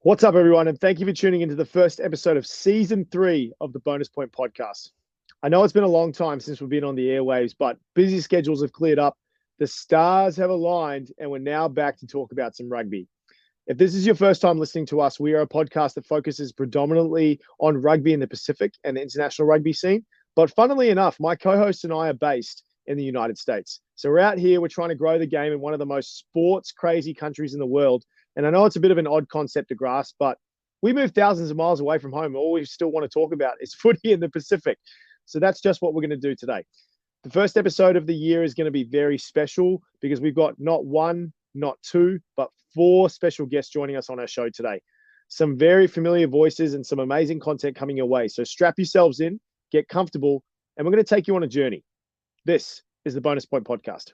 What's up, everyone, and thank you for tuning into the first episode of Season 3 of the Bonus Point Podcast. I know it's been a long time since we've been on the airwaves, but busy schedules have cleared up, the stars have aligned, and we're now back to talk about some rugby. If this is your first time listening to us, we are a podcast that focuses predominantly on rugby in the Pacific and the international rugby scene. But funnily enough, my co-host and I are based in the United States. So we're out here, we're trying to grow the game in one of the most sports-crazy countries in the world. And I know it's a bit of an odd concept to grasp, but we moved thousands of miles away from home. All we still want to talk about is footy in the Pacific. So that's just what we're going to do today. The first episode of the year is going to be very special because we've got not one, not two, but 4 special guests joining us on our show today. Some very familiar voices and some amazing content coming your way. So strap yourselves in, get comfortable, and we're going to take you on a journey. This is the Bonus Point Podcast.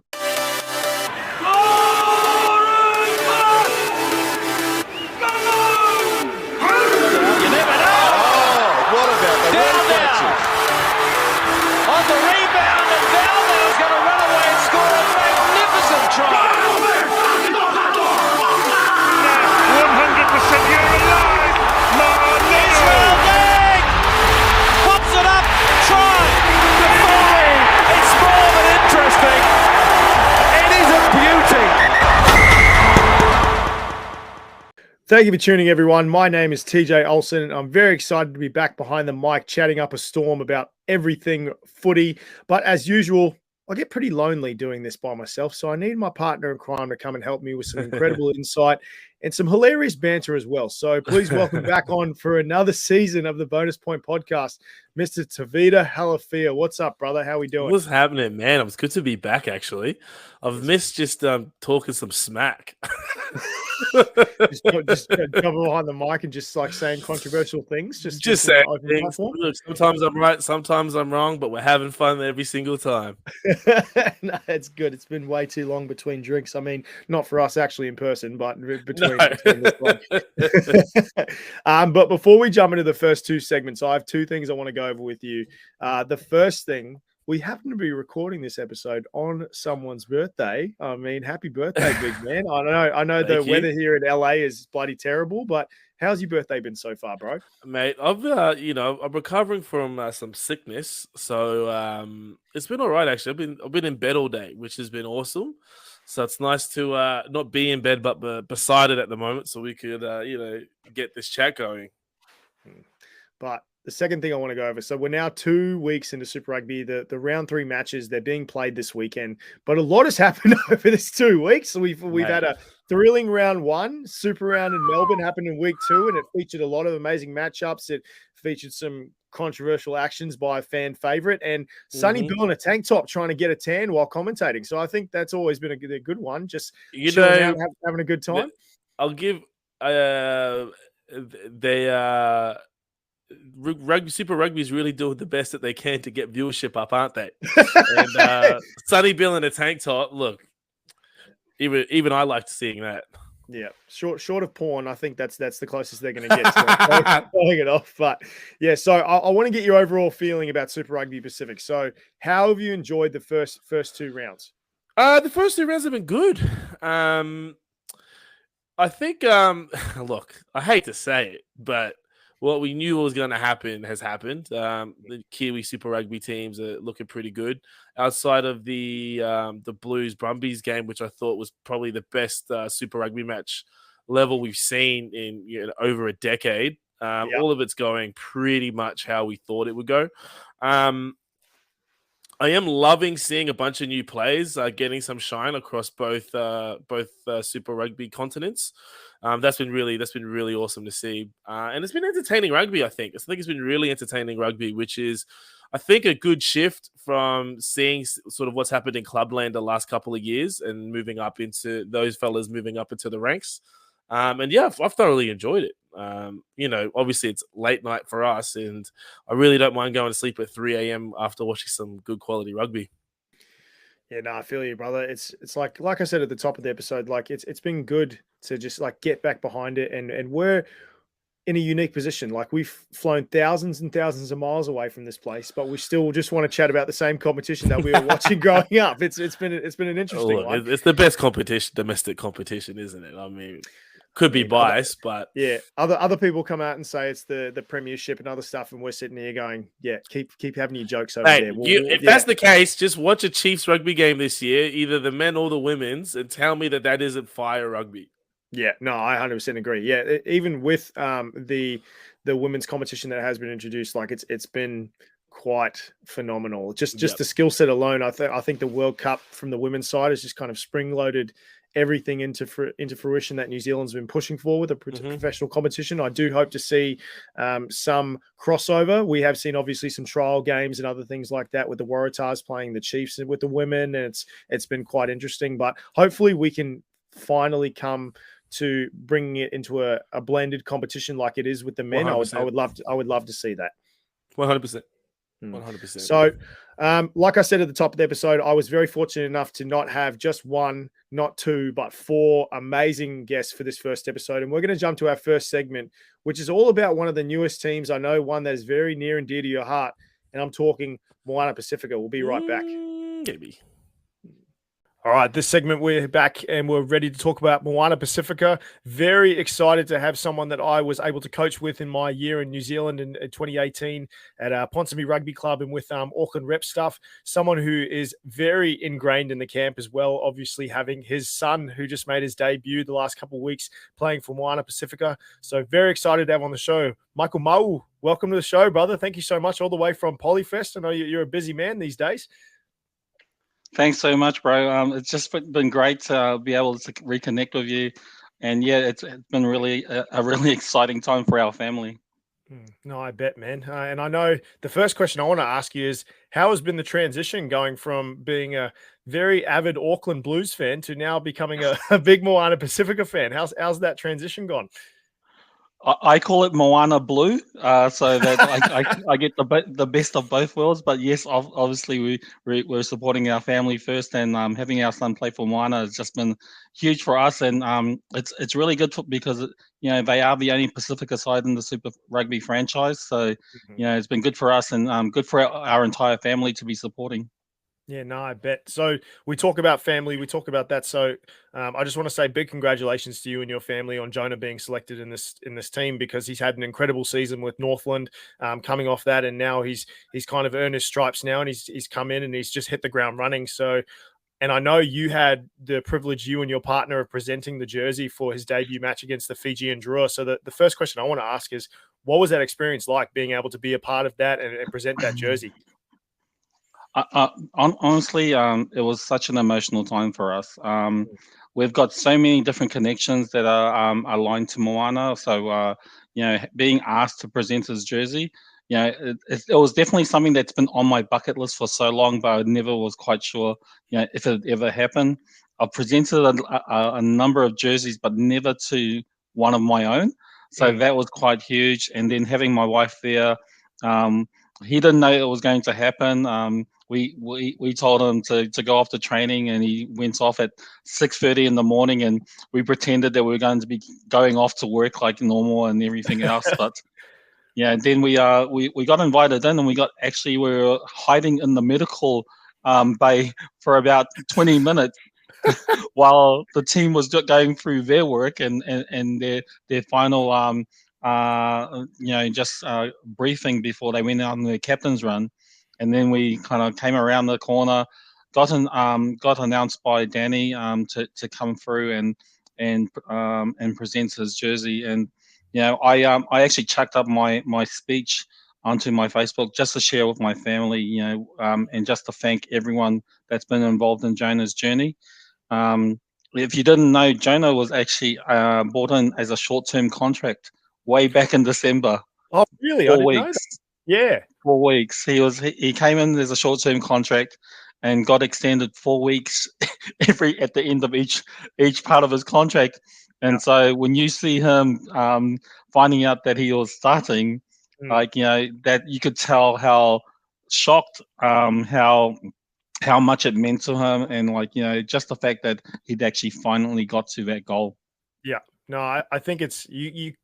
On the rebound, and Valdo's going to run away and score a magnificent try. 100% you're alive. Israel Leg pops it up, try. Defying. It's more than interesting. It is a beauty. Thank you for tuning, everyone. My name is TJ Olsen, and I'm very excited to be back behind the mic chatting up a storm about everything footy. But as usual, I get pretty lonely doing this by myself, so I need my partner in crime to come and help me with some incredible insight and some hilarious banter as well. So please welcome back on for another season of the Bonus Point Podcast, Mr. Tavita Halafia. What's up, brother? How we doing? What's happening, man? It's good to be back, actually. I've missed just talking some smack. just jump behind the mic and just like saying controversial things. Just saying things. Look, sometimes I'm right, sometimes I'm wrong, but we're having fun every single time. No, it's good. It's been way too long between drinks. I mean, not for us actually in person, but between this one. But before we jump into the first 2 segments, I have 2 things I want to go over with you. The first thing, we happen to be recording this episode on someone's birthday. I mean, happy birthday, big man. I know the weather here in LA is bloody terrible, but how's your birthday been so far, bro? Mate, I'm recovering from some sickness, so it's been all right actually. I've been in bed all day, which has been awesome. So it's nice to not be in bed, but beside it at the moment, so we could get this chat going. But the second thing I want to go over, so we're now 2 weeks into Super Rugby. The round 3 matches, they're being played this weekend, but a lot has happened over this 2 weeks. So we've had a thrilling round 1, Super Round in Melbourne happened in week 2, and it featured a lot of amazing matchups. It featured some controversial actions by a fan favorite, and Sonny Bill in a tank top trying to get a tan while commentating. So I think that's always been a good one. Just having a good time. I'll give Super Rugby is really doing the best that they can to get viewership up, aren't they? And Sonny Bill in a tank top. Look, even I liked seeing that. Yeah, short of porn, I think that's the closest they're going to get to pulling it off. But yeah, so I want to get your overall feeling about Super Rugby Pacific. So how have you enjoyed the first 2 rounds? The first 2 rounds have been good. I think, look, I hate to say it, but what we knew was going to happen has happened. The Kiwi Super Rugby teams are looking pretty good. Outside of the Blues Brumbies game, which I thought was probably the best Super Rugby match level we've seen in over a decade. All of it's going pretty much how we thought it would go. I am loving seeing a bunch of new players getting some shine across both Super Rugby continents. That's been really awesome to see, and it's been entertaining rugby. I think it's been really entertaining rugby, which is, I think, a good shift from seeing sort of what's happened in Clubland the last couple of years and moving up into those fellas moving up into the ranks. And yeah, I've thoroughly enjoyed it. Obviously it's late night for us, and I really don't mind going to sleep at 3 a.m. after watching some good quality rugby. Yeah, no, I feel you, brother. It's like I said at the top of the episode, like it's been good to just like get back behind it, and we're in a unique position. Like we've flown thousands and thousands of miles away from this place, but we still just want to chat about the same competition that we were watching growing up. It's been an interesting one. It's the best competition, domestic competition, isn't it? I mean, Could be biased, but yeah, other people come out and say it's the premiership and other stuff, and we're sitting here going, yeah, keep having your jokes over there. If that's the case, just watch a Chiefs rugby game this year, either the men or the women's, and tell me that isn't fire rugby. Yeah, no, I 100% agree. Yeah, even with the women's competition that has been introduced, like it's been quite phenomenal. Just the skill set alone, I think the World Cup from the women's side has just kind of spring-loaded everything into fruition that New Zealand's been pushing for with a professional competition. I do hope to see some crossover. We have seen obviously some trial games and other things like that with the Waratahs playing the Chiefs with the women, and it's been quite interesting. But hopefully we can finally come to bringing it into a blended competition like it is with the men. 100%. I would love to see that. 100%. 100%. So, like I said at the top of the episode, I was very fortunate enough to not have just one, not two, but four amazing guests for this first episode. And we're going to jump to our first segment, which is all about one of the newest teams. I know one that is very near and dear to your heart. And I'm talking Moana Pasifika. We'll be right back. Maybe. All right, this segment we're back and we're ready to talk about Moana Pasifika. Very excited to have someone that I was able to coach with in my year in New Zealand in 2018 at Ponsonby Rugby Club and with Auckland Rep stuff. Someone who is very ingrained in the camp as well, obviously having his son who just made his debut the last couple of weeks playing for Moana Pasifika. So very excited to have on the show. Michael Mau, welcome to the show, brother. Thank you so much all the way from Polyfest. I know you're a busy man these days. Thanks so much, bro. It's just been great to be able to reconnect with you. And yeah, it's been really a really exciting time for our family. No, I bet, man. And I know the first question I want to ask you is, how has been the transition going from being a very avid Auckland Blues fan to now becoming a big Moana Pasifika fan? How's that transition gone? I call it Moana Blue, so that I get the best of both worlds. But yes, obviously we're supporting our family first, and having our son play for Moana has just been huge for us, and it's really good because they are the only Pasifika side in the Super Rugby franchise. So it's been good for us and good for our entire family to be supporting. Yeah, no, I bet. So we talk about family, we talk about that. So I just want to say big congratulations to you and your family on Jonah being selected in this team, because he's had an incredible season with Northland coming off that, and now he's kind of earned his stripes now, and he's come in and he's just hit the ground running. So, and I know you had the privilege, you and your partner, of presenting the jersey for his debut match against the Fijian Drua. So the first question I want to ask is, what was that experience like, being able to be a part of that and present that jersey? Honestly, it was such an emotional time for us. We've got so many different connections that are aligned to Moana. So, being asked to present his jersey, it was definitely something that's been on my bucket list for so long, but I never was quite sure, if it ever happened. I've presented a number of jerseys, but never to one of my own. So that was quite huge. And then having my wife there, he didn't know it was going to happen. We told him to go off to training, and he went off at 6:30 in the morning, and we pretended that we were going to be going off to work like normal and everything else. But yeah, then we got invited in, and we were hiding in the medical bay for about 20 minutes while the team was going through their work and their final briefing before they went out on their captain's run. And then we kind of came around the corner, got announced by Danny to come through and present his jersey. And I actually chucked up my speech onto my Facebook just to share with my family, and just to thank everyone that's been involved in Jonah's journey. If you didn't know, Jonah was actually brought in as a short-term contract way back in December. Oh, really? 4 I didn't weeks. know that. Yeah. 4 weeks. He came in as a short-term contract and got extended 4 weeks at the end of each part of his contract. And so when you see him finding out that he was starting, that you could tell how shocked, how much it meant to him, and just the fact that he'd actually finally got to that goal. Yeah. No, I think it's you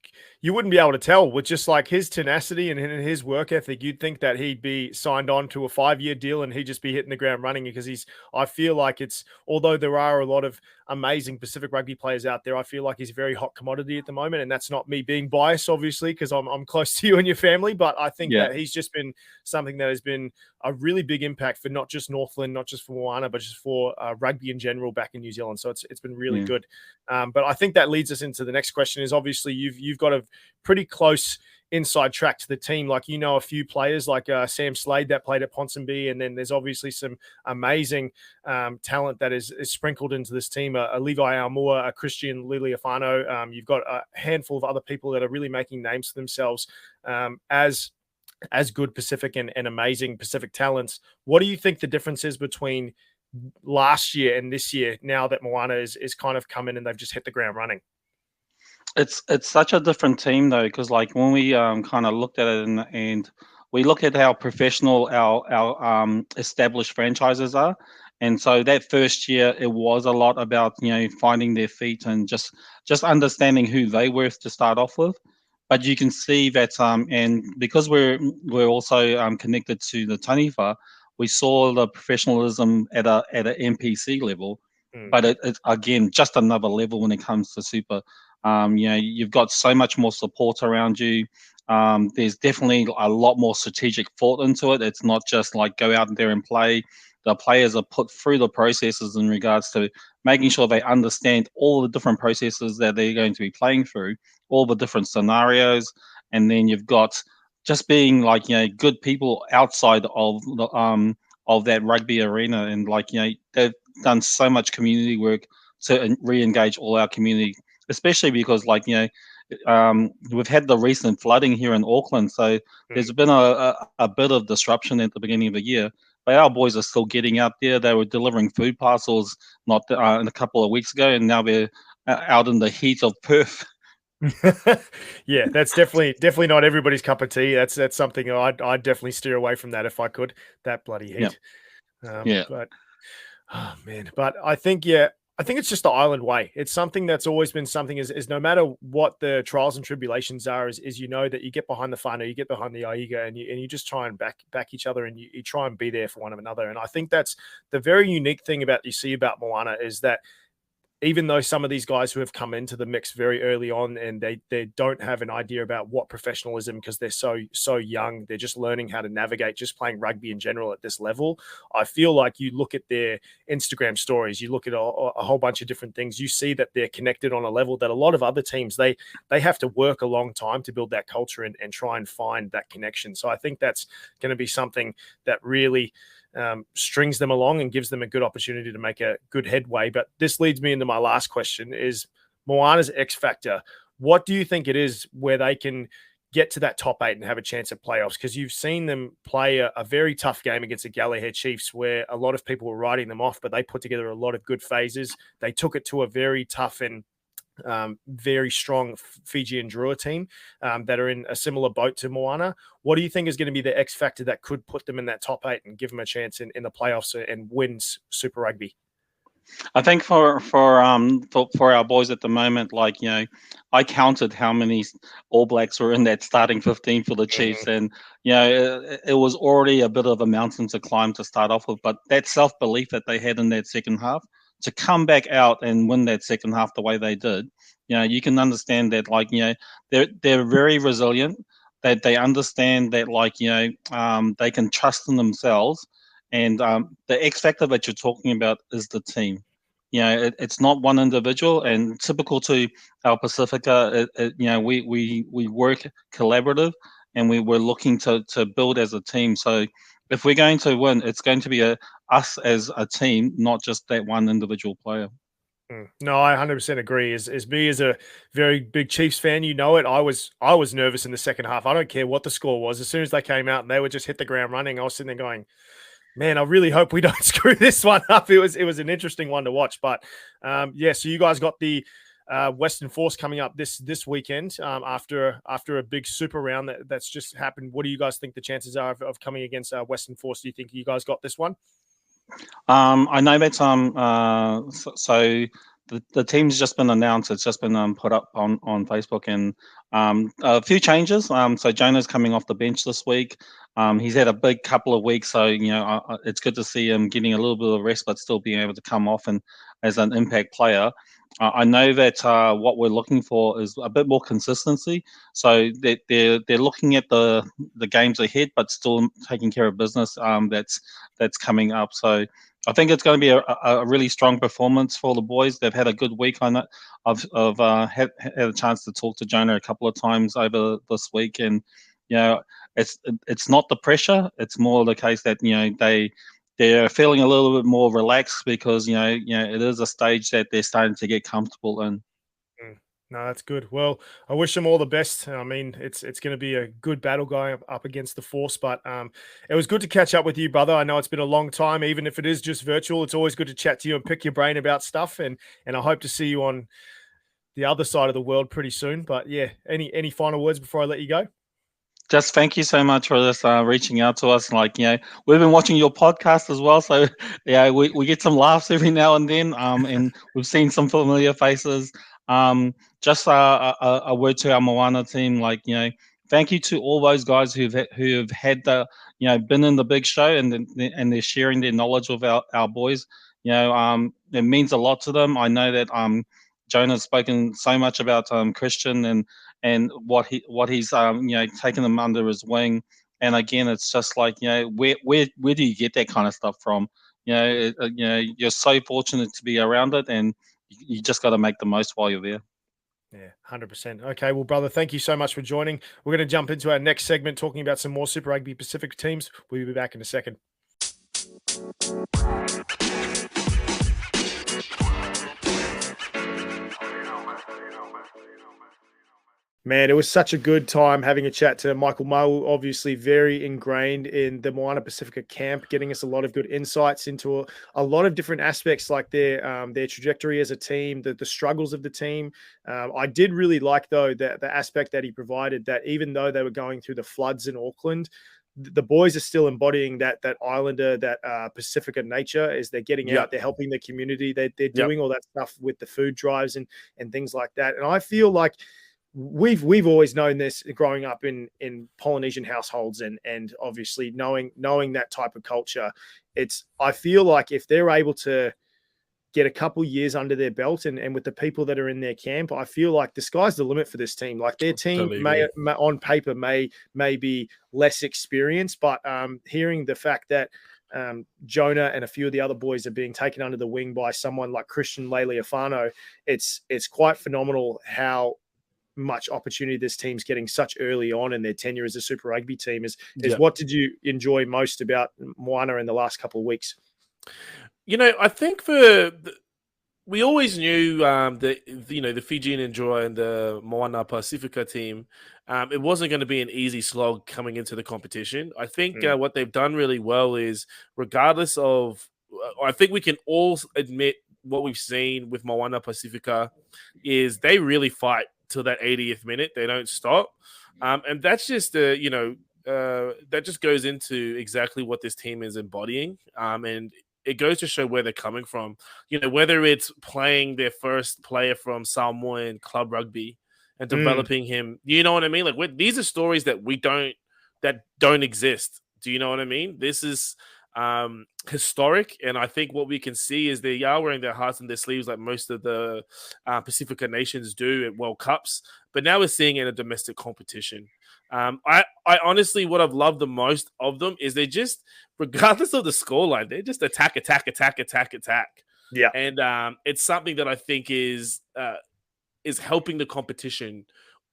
wouldn't be able to tell with just like his tenacity and his work ethic. You'd think that he'd be signed on to a 5-year deal and he'd just be hitting the ground running, because I feel like although there are a lot of amazing Pacific rugby players out there. I feel like he's a very hot commodity at the moment, and that's not me being biased, obviously, because I'm close to you and your family, but I think that he's just been something that has been a really big impact for not just Northland, not just for Moana, but just for rugby in general back in New Zealand. So it's been really good. But I think that leads us into the next question is obviously you've got a pretty close inside track to the team. Like, you know, a few players like Sam Slade that played at Ponsonby, and then there's obviously some amazing talent that is sprinkled into this team. A Levi Almua, a Christian Liliafano. You've got a handful of other people that are really making names for themselves as good Pacific and amazing Pacific talents. What do you think the difference is between last year and this year now that Moana is kind of come in and they've just hit the ground running? It's such a different team though, because like when we kind of looked at it and we look at how professional our established franchises are, and so that first year it was a lot about finding their feet and just understanding who they were to start off with. But you can see that and because we're also connected to the Taniwha, we saw the professionalism at an NPC level, but it's again just another level when it comes to super. You've got so much more support around you. There's definitely a lot more strategic thought into it. It's not just like go out there and play. The players are put through the processes in regards to making sure they understand all the different processes that they're going to be playing through, all the different scenarios, and then you've got just being like good people outside of that rugby arena, and they've done so much community work to re-engage all our community. Especially because, we've had the recent flooding here in Auckland, so there's been a bit of disruption at the beginning of the year. But our boys are still getting out there. They were delivering food parcels in a couple of weeks ago, and now they're out in the heat of Perth. Yeah, that's definitely not everybody's cup of tea. That's something I'd definitely steer away from that if I could. That bloody heat. But oh man, but I think it's just the island way. It's something that's always been something is no matter what the trials and tribulations are, is that you get behind the whānau, you get behind the aiga, and you just try and back each other, and you try and be there for one another. And I think that's the very unique thing about Moana is that even though some of these guys who have come into the mix very early on and they don't have an idea about what professionalism, because they're so young, they're just learning how to navigate just playing rugby in general at this level. I feel like you look at their Instagram stories, you look at a whole bunch of different things, you see that they're connected on a level that a lot of other teams, they have to work a long time to build that culture and try and find that connection. So I think that's going to be something that really strings them along and gives them a good opportunity to make a good headway. But this leads me into my last question is Moana's X factor. What do you think it is where they can get to that top 8 and have a chance at playoffs? Because you've seen them play a very tough game against the Galahad Chiefs where a lot of people were writing them off, but they put together a lot of good phases. They took it to a very tough and very strong Fijian Drua team that are in a similar boat to Moana. What do you think is going to be the X factor that could put them in that top 8 and give them a chance in the playoffs and wins Super Rugby? I think for our boys at the moment, I counted how many All Blacks were in that starting 15 for the Chiefs, and it was already a bit of a mountain to climb to start off with. But that self-belief that they had in that second half, to come back out and win that second half the way they did, you can understand that they're very resilient. That they understand that they can trust in themselves, and the X factor that you're talking about is the team. It's not one individual, and typical to our Pasifika, we work collaborative, and we're looking to build as a team. So if we're going to win, it's going to be us as a team, not just that one individual player. No, I 100% agree. As me as a very big Chiefs fan, it. I was nervous in the second half. I don't care what the score was. As soon as they came out and they would just hit the ground running, I was sitting there going, man, I really hope we don't screw this one up. It was an interesting one to watch. But so you guys got the Western Force coming up this weekend after a big super round that's just happened. What do you guys think the chances are of coming against Western Force? Do you think you guys got this one? I know that so the team's just been announced. It's just been put up on Facebook, and a few changes. So Jonah's coming off the bench this week. He's had a big couple of weeks, so it's good to see him getting a little bit of rest, but still being able to come off and as an impact player. I know that what we're looking for is a bit more consistency. So they're looking at the games ahead, but still taking care of business that's coming up. So I think it's going to be a really strong performance for the boys. They've had a good week on it. I've had a chance to talk to Jonah a couple of times over this week, and it's not the pressure. It's more the case that they're feeling a little bit more relaxed because it is a stage that they're starting to get comfortable in. No, that's good. Well, I wish them all the best. I mean, it's going to be a good battle going up against the Force, but it was good to catch up with you, brother. I know it's been a long time, even if it is just virtual. It's always good to chat to you and pick your brain about stuff, and I hope to see you on the other side of the world pretty soon. But yeah, any final words before I let you go? Just thank you so much for this reaching out to us. We've been watching your podcast as well, so we get some laughs every now and then, and we've seen some familiar faces. Just a word to our Moana team, thank you to all those guys who've had been in the big show and they're sharing their knowledge with our boys. It means a lot to them. I know that Jonah's spoken so much about Christian and what he's taken them under his wing. And again, it's just where do you get that kind of stuff from? You're so fortunate to be around it, and you just got to make the most while you're there. Yeah, 100%. Okay, well, brother, thank you so much for joining. We're going to jump into our next segment, talking about some more Super Rugby Pacific teams. We'll be back in a second. Man, it was such a good time having a chat to Michael Mau, obviously very ingrained in the Moana Pasifika camp, getting us a lot of good insights into a lot of different aspects, like their trajectory as a team, the struggles of the team. I did really like, though, the aspect that he provided, that even though they were going through the floods in Auckland, the boys are still embodying that Islander, that Pasifika nature as they're getting out, they're helping the community, they're doing all that stuff with the food drives and things like that. And I feel like we've always known this growing up in Polynesian households and obviously knowing that type of culture. I feel like if they're able to get a couple years under their belt and with the people that are in their camp, I feel like the sky's the limit for this team. Like their team may on paper may be less experienced, but hearing the fact that Jonah and a few of the other boys are being taken under the wing by someone like Christian Lealiafano, it's quite phenomenal how much opportunity this team's getting such early on in their tenure as a Super Rugby team. What did you enjoy most about Moana in the last couple of weeks? I think we always knew the Fijian Enjoy and the Moana Pasifika team, it wasn't going to be an easy slog coming into the competition. I think what they've done really well is, regardless of, I think we can all admit what we've seen with Moana Pasifika is they really fight till that 80th minute. They don't stop. And that's just, that just goes into exactly what this team is embodying. And it goes to show where they're coming from. Whether it's playing their first player from Samoan club rugby and developing him, you know what I mean? These are stories that don't exist. Do you know what I mean? This is historic, and I think what we can see is they are wearing their hearts on their sleeves like most of the Pacifica nations do at World Cups, but now we're seeing it in a domestic competition. I honestly, what I've loved the most of them is they just, regardless of the scoreline, they just attack. Yeah, and it's something that I think is helping the competition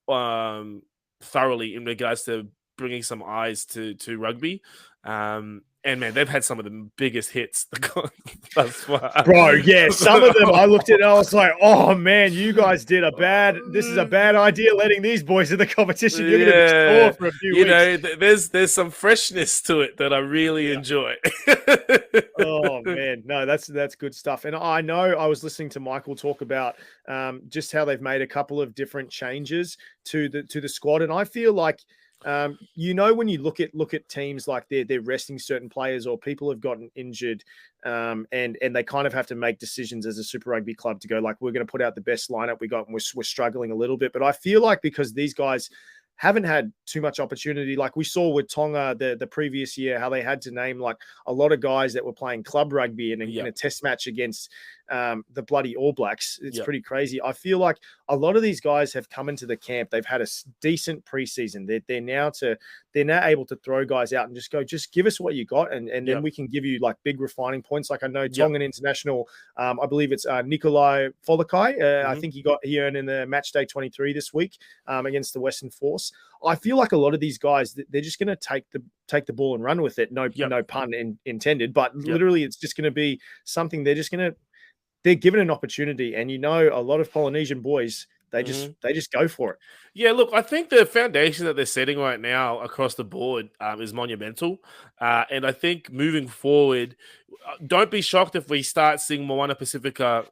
thoroughly in regards to bringing some eyes to rugby. And man, they've had some of the biggest hits thus far. Bro, yeah, some of them I looked at and I was like, oh man, you guys did this is a bad idea letting these boys in the competition. You're going to be sore for a few weeks. There's some freshness to it that I really enjoy. Oh man, no, that's good stuff. And I know I was listening to Michael talk about just how they've made a couple of different changes to the squad. And I feel like When you look at teams like they're resting certain players or people have gotten injured, and they kind of have to make decisions as a Super Rugby club to go like, we're going to put out the best lineup we got, and we're struggling a little bit. But I feel like because these guys haven't had too much opportunity, like we saw with Tonga the previous year, how they had to name like a lot of guys that were playing club rugby in a test match against the bloody All Blacks. It's pretty crazy. I feel like a lot of these guys have come into the camp. They've had a decent preseason. They're now able to throw guys out and just give us what you got, and then we can give you like big refining points. Like I know Tongan international, I believe it's Nikolai Folakai. I think he earned in the match day 23 this week against the Western Force. I feel like a lot of these guys, they're just going to take the ball and run with it. No pun intended, but literally it's just going to be something they're given an opportunity. And a lot of Polynesian boys, they just go for it. Yeah, look, I think the foundation that they're setting right now across the board is monumental. And I think moving forward, don't be shocked if we start seeing Moana Pasifika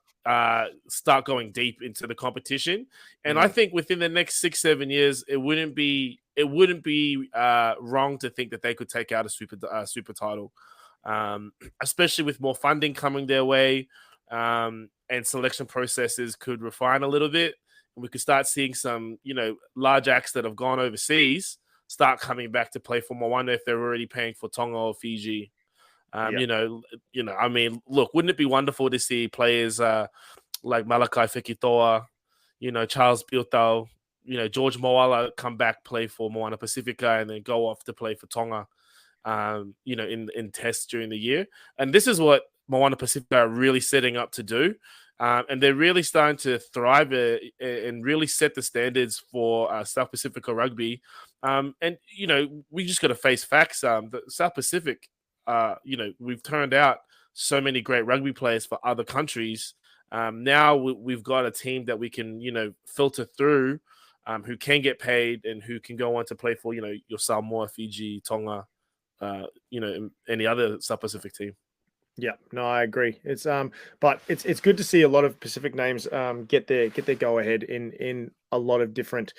start going deep into the competition. And I think within the next 6-7 years, it wouldn't be wrong to think that they could take out a super title, especially with more funding coming their way, and selection processes could refine a little bit. And we could start seeing some, large acts that have gone overseas start coming back to play for Moana if they're already paying for Tonga or Fiji. I mean, look, wouldn't it be wonderful to see players like Malakai Fekitoa, Charles Piutau, George Moala come back, play for Moana Pasifika, and then go off to play for Tonga, in tests during the year. And this is what Moana Pasifika are really setting up to do. And they're really starting to thrive and really set the standards for South Pacifica rugby. And we just got to face facts. The South Pacific, we've turned out so many great rugby players for other countries. Now we've got a team that we can, filter through, who can get paid and who can go on to play for, your Samoa, Fiji, Tonga, any other South Pacific team. Yeah, no, I agree. It's but it's good to see a lot of Pacific names get their go ahead in a lot of different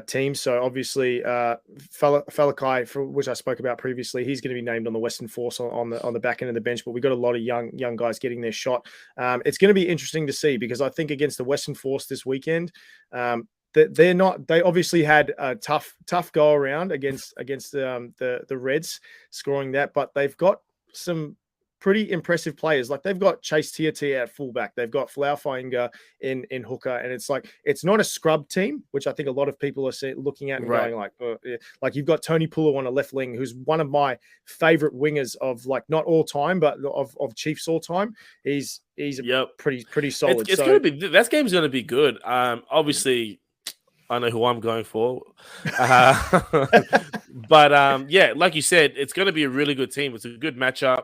teams. So obviously, Falakai, for which I spoke about previously, he's going to be named on the Western Force on the back end of the bench. But we got a lot of young guys getting their shot. It's going to be interesting to see because I think against the Western Force this weekend, they obviously had a tough go around against the Reds scoring that, but they've got some pretty impressive players. Like they've got Chase Tiatia at fullback. They've got Flower Fainga in hooker. And it's not a scrub team, which I think a lot of people are looking at and going like, like you've got Tony Pulu on a left wing, who's one of my favorite wingers of like not all time, but of Chiefs all time. He's pretty solid. That game's going to be good. Obviously, I know who I'm going for. But like you said, it's going to be a really good team. It's a good matchup.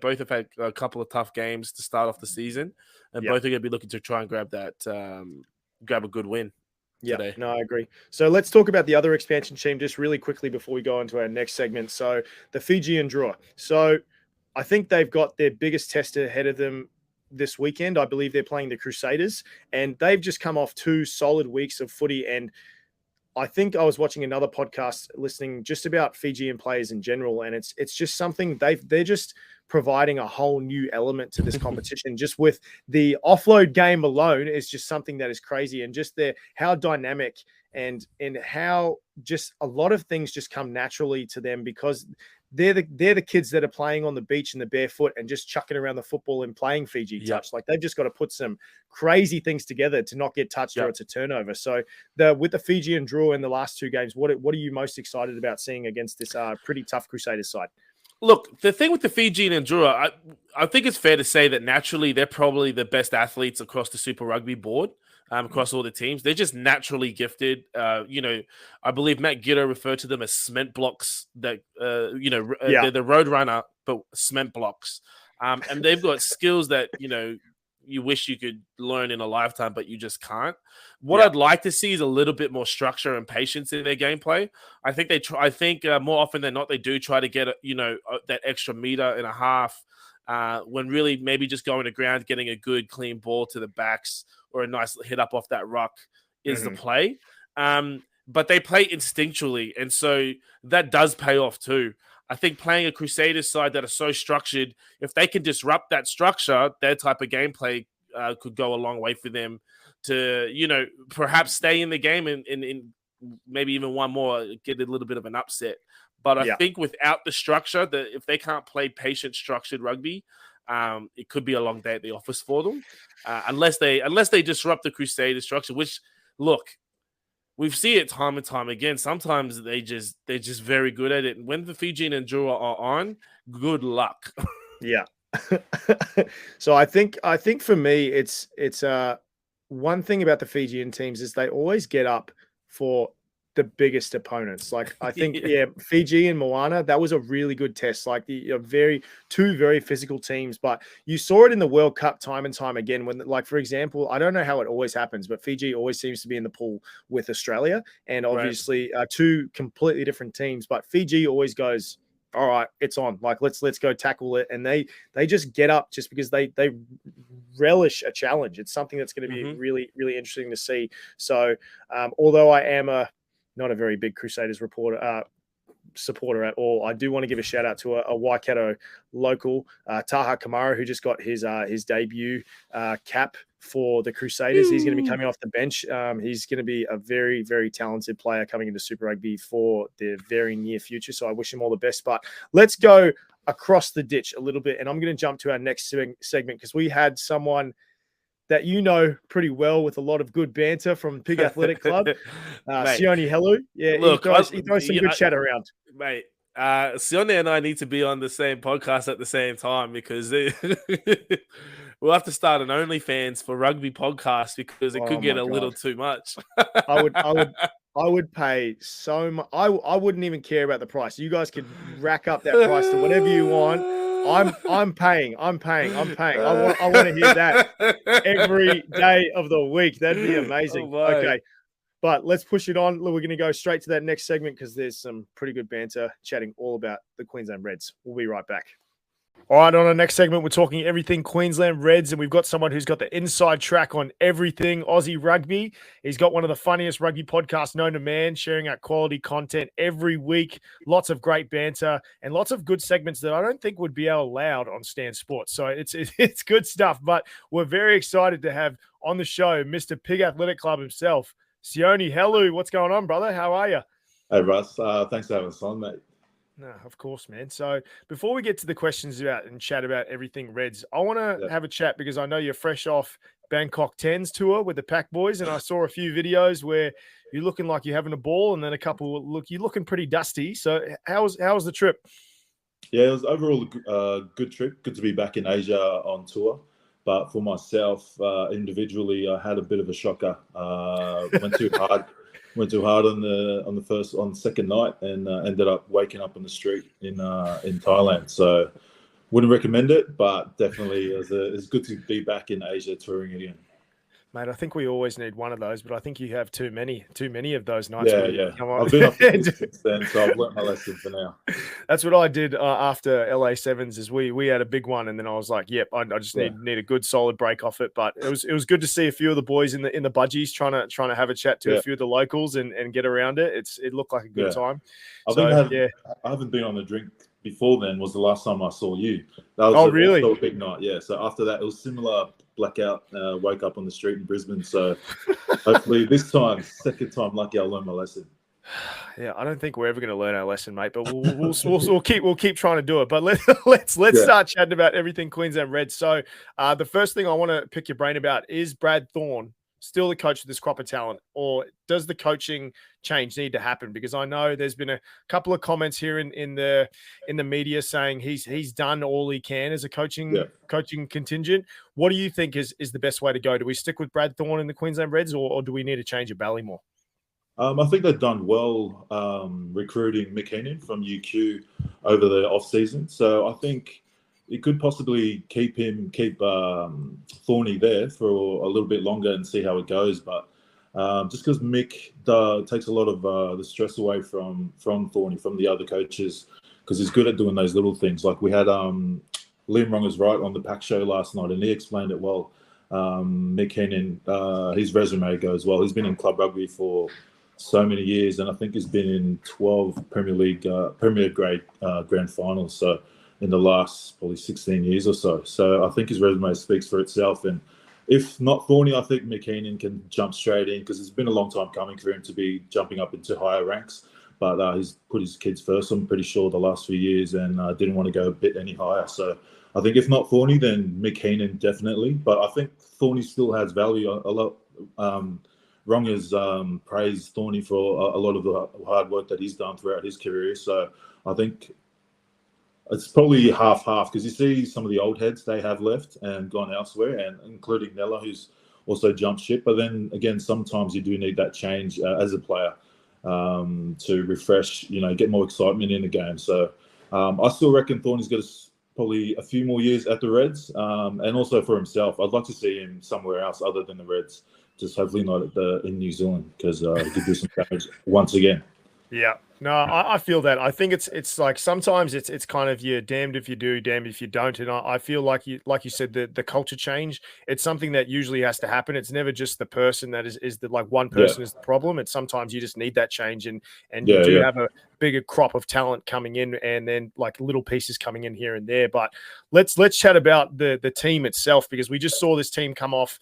Both have had a couple of tough games to start off the season, and both are going to be looking to try and grab a good win. Yeah, today. No, I agree. So let's talk about the other expansion team just really quickly before we go into our next segment. So the Fijian Drua. So I think they've got their biggest test ahead of them this weekend. I believe they're playing the Crusaders, and they've just come off 2 solid weeks of footy. And I think I was watching another podcast listening just about Fijian players in general, and it's just something they're just providing a whole new element to this competition. Just with the offload game alone is just something that is crazy, and just how dynamic and how just a lot of things just come naturally to them because they're the kids that are playing on the beach in the barefoot and just chucking around the football and playing Fiji touch. Like they've just got to put some crazy things together to not get touched or it's a turnover. So with the Fijian Drua in the last 2 games, what are you most excited about seeing against this pretty tough Crusaders side? Look, the thing with the Fijian and Drua, I think it's fair to say that naturally they're probably the best athletes across the Super Rugby board. Across all the teams, they're just naturally gifted. I believe Matt Giddo referred to them as cement blocks. They're the road runner, but cement blocks. And they've got skills that you wish you could learn in a lifetime, but you just can't. What I'd like to see is a little bit more structure and patience in their gameplay. I think they try. I think more often than not, they do try to get that extra meter and a half. When really maybe just going to ground, getting a good clean ball to the backs or a nice hit up off that ruck is the play. but they play instinctually, and so that does pay off too. I think playing a Crusaders side that are so structured, if they can disrupt that structure, their type of gameplay could go a long way for them to, perhaps stay in the game and maybe even one more, get a little bit of an upset. But I think without the structure, that if they can't play patient, structured rugby, it could be a long day at the office for them, unless they disrupt the Crusader structure. Which, look, we've seen it time and time again. Sometimes they're just very good at it. And when the Fijian and Drua are on, good luck. Yeah. So I think for me, it's one thing about the Fijian teams is they always get up for the biggest opponents. Like I think, Fiji and Moana, that was a really good test. Like two very physical teams, but you saw it in the World Cup time and time again. When, like, for example, I don't know how it always happens, but Fiji always seems to be in the pool with Australia, and obviously two completely different teams. But Fiji always goes, all right, it's on. Like let's go tackle it, and they just get up just because they relish a challenge. It's something that's going to be really, really interesting to see. So, although I am not a very big Crusaders supporter at all, I do want to give a shout out to a Waikato local, Taha Kamara, who just got his debut cap for the Crusaders. He's going to be coming off the bench. He's going to be a very, very talented player coming into Super Rugby for the very near future. So I wish him all the best. But let's go across the ditch a little bit, and I'm going to jump to our next segment because we had someone that pretty well with a lot of good banter from Pig Athletic Club, Sione Helu. Yeah, look, he throws some good chat around. Mate, Sione and I need to be on the same podcast at the same time because we'll have to start an OnlyFans for rugby podcast because it could get a little too much. I would pay so much. I wouldn't even care about the price. You guys could rack up that price to whatever you want. I'm paying. I want to hear that every day of the week. That'd be amazing. Okay. But let's push it on. We're going to go straight to that next segment because there's some pretty good banter chatting all about the Queensland Reds. We'll be right back. All right, on our next segment, we're talking everything Queensland Reds, and we've got someone who's got the inside track on everything Aussie rugby. He's got one of the funniest rugby podcasts known to man, sharing out quality content every week, lots of great banter, and lots of good segments that I don't think would be allowed on Stan Sports. So it's good stuff, but we're very excited to have on the show Mr. Pig Athletic Club himself, Sione Helu. What's going on, brother? How are you? Hey, Russ. Thanks for having us on, mate. No, of course, man. So before we get to the questions about and chat about everything Reds, I want to have a chat because I know you're fresh off Bangkok 10s tour with the Pack Boys, and I saw a few videos where you're looking like you're having a ball, and then a couple you're looking pretty dusty. So how was the trip? Yeah, it was overall a good trip. Good to be back in Asia on tour. But for myself, individually, I had a bit of a shocker. Went too hard. Went too hard on the second night and ended up waking up on the street in Thailand. So wouldn't recommend it, but definitely it's good to be back in Asia touring again. Mate, I think we always need one of those, but I think you have too many of those nights. Yeah. I've been up since then, so I've learnt my lesson for now. That's what I did after LA Sevens. Is we had a big one, and then I was like, "Yep, I just need a good solid break off it." But it was good to see a few of the boys in the budgies trying to have a chat to a few of the locals and get around it. It looked like a good time. I haven't been on a drink before then. Was the last time I saw you. That was really a big night. Yeah. So after that, it was similar. Blackout, woke up on the street in Brisbane. So hopefully this time, second time lucky, I'll learn my lesson. Yeah, I don't think we're ever going to learn our lesson, mate. But we'll keep trying to do it. But let's start chatting about everything Queensland Reds. So the first thing I want to pick your brain about is Brad Thorne still the coach of this crop of talent, or does the coaching change need to happen? Because I know there's been a couple of comments here in the media saying he's done all he can as a coaching contingent. What do you think is the best way to go? Do we stick with Brad Thorne in the Queensland Reds, or do we need to change at Ballymore? I think they've done well recruiting McKinnon from UQ over the off-season. So I think it could possibly keep Thorny there for a little bit longer and see how it goes. But just because Mick takes a lot of the stress away from Thorny, from the other coaches, because he's good at doing those little things. Like we had Liam Rongers right on the Pack show last night, and he explained it well. Mick Hennon, his resume goes well. He's been in club rugby for so many years, and I think he's been in 12 Premier grade grand finals. So in the last probably 16 years or so. So I think his resume speaks for itself. And if not Thorny, I think McKinnon can jump straight in, because it's been a long time coming for him to be jumping up into higher ranks. But he's put his kids first, I'm pretty sure, the last few years, and didn't want to go a bit any higher. So I think if not Thorny, then McKinnon definitely. But I think Thorny still has value a lot. Wrong has praised Thorny for a lot of the hard work that he's done throughout his career. So I think it's probably half-half, because you see some of the old heads they have left and gone elsewhere, and including Nella, who's also jumped ship. But then again, sometimes you do need that change as a player to refresh, get more excitement in the game. So I still reckon Thorny's got probably a few more years at the Reds, and also for himself. I'd like to see him somewhere else other than the Reds. Just hopefully not in New Zealand, because he could do some damage once again. Yeah, no, I feel that. I think it's like sometimes it's kind of, you're damned if you do, damned if you don't. And I feel like you said, the culture change, it's something that usually has to happen. It's never just the person that is the, like, one person is the problem. It's sometimes you just need that change, and you do have a bigger crop of talent coming in, and then like little pieces coming in here and there. But let's chat about the team itself, because we just saw this team come off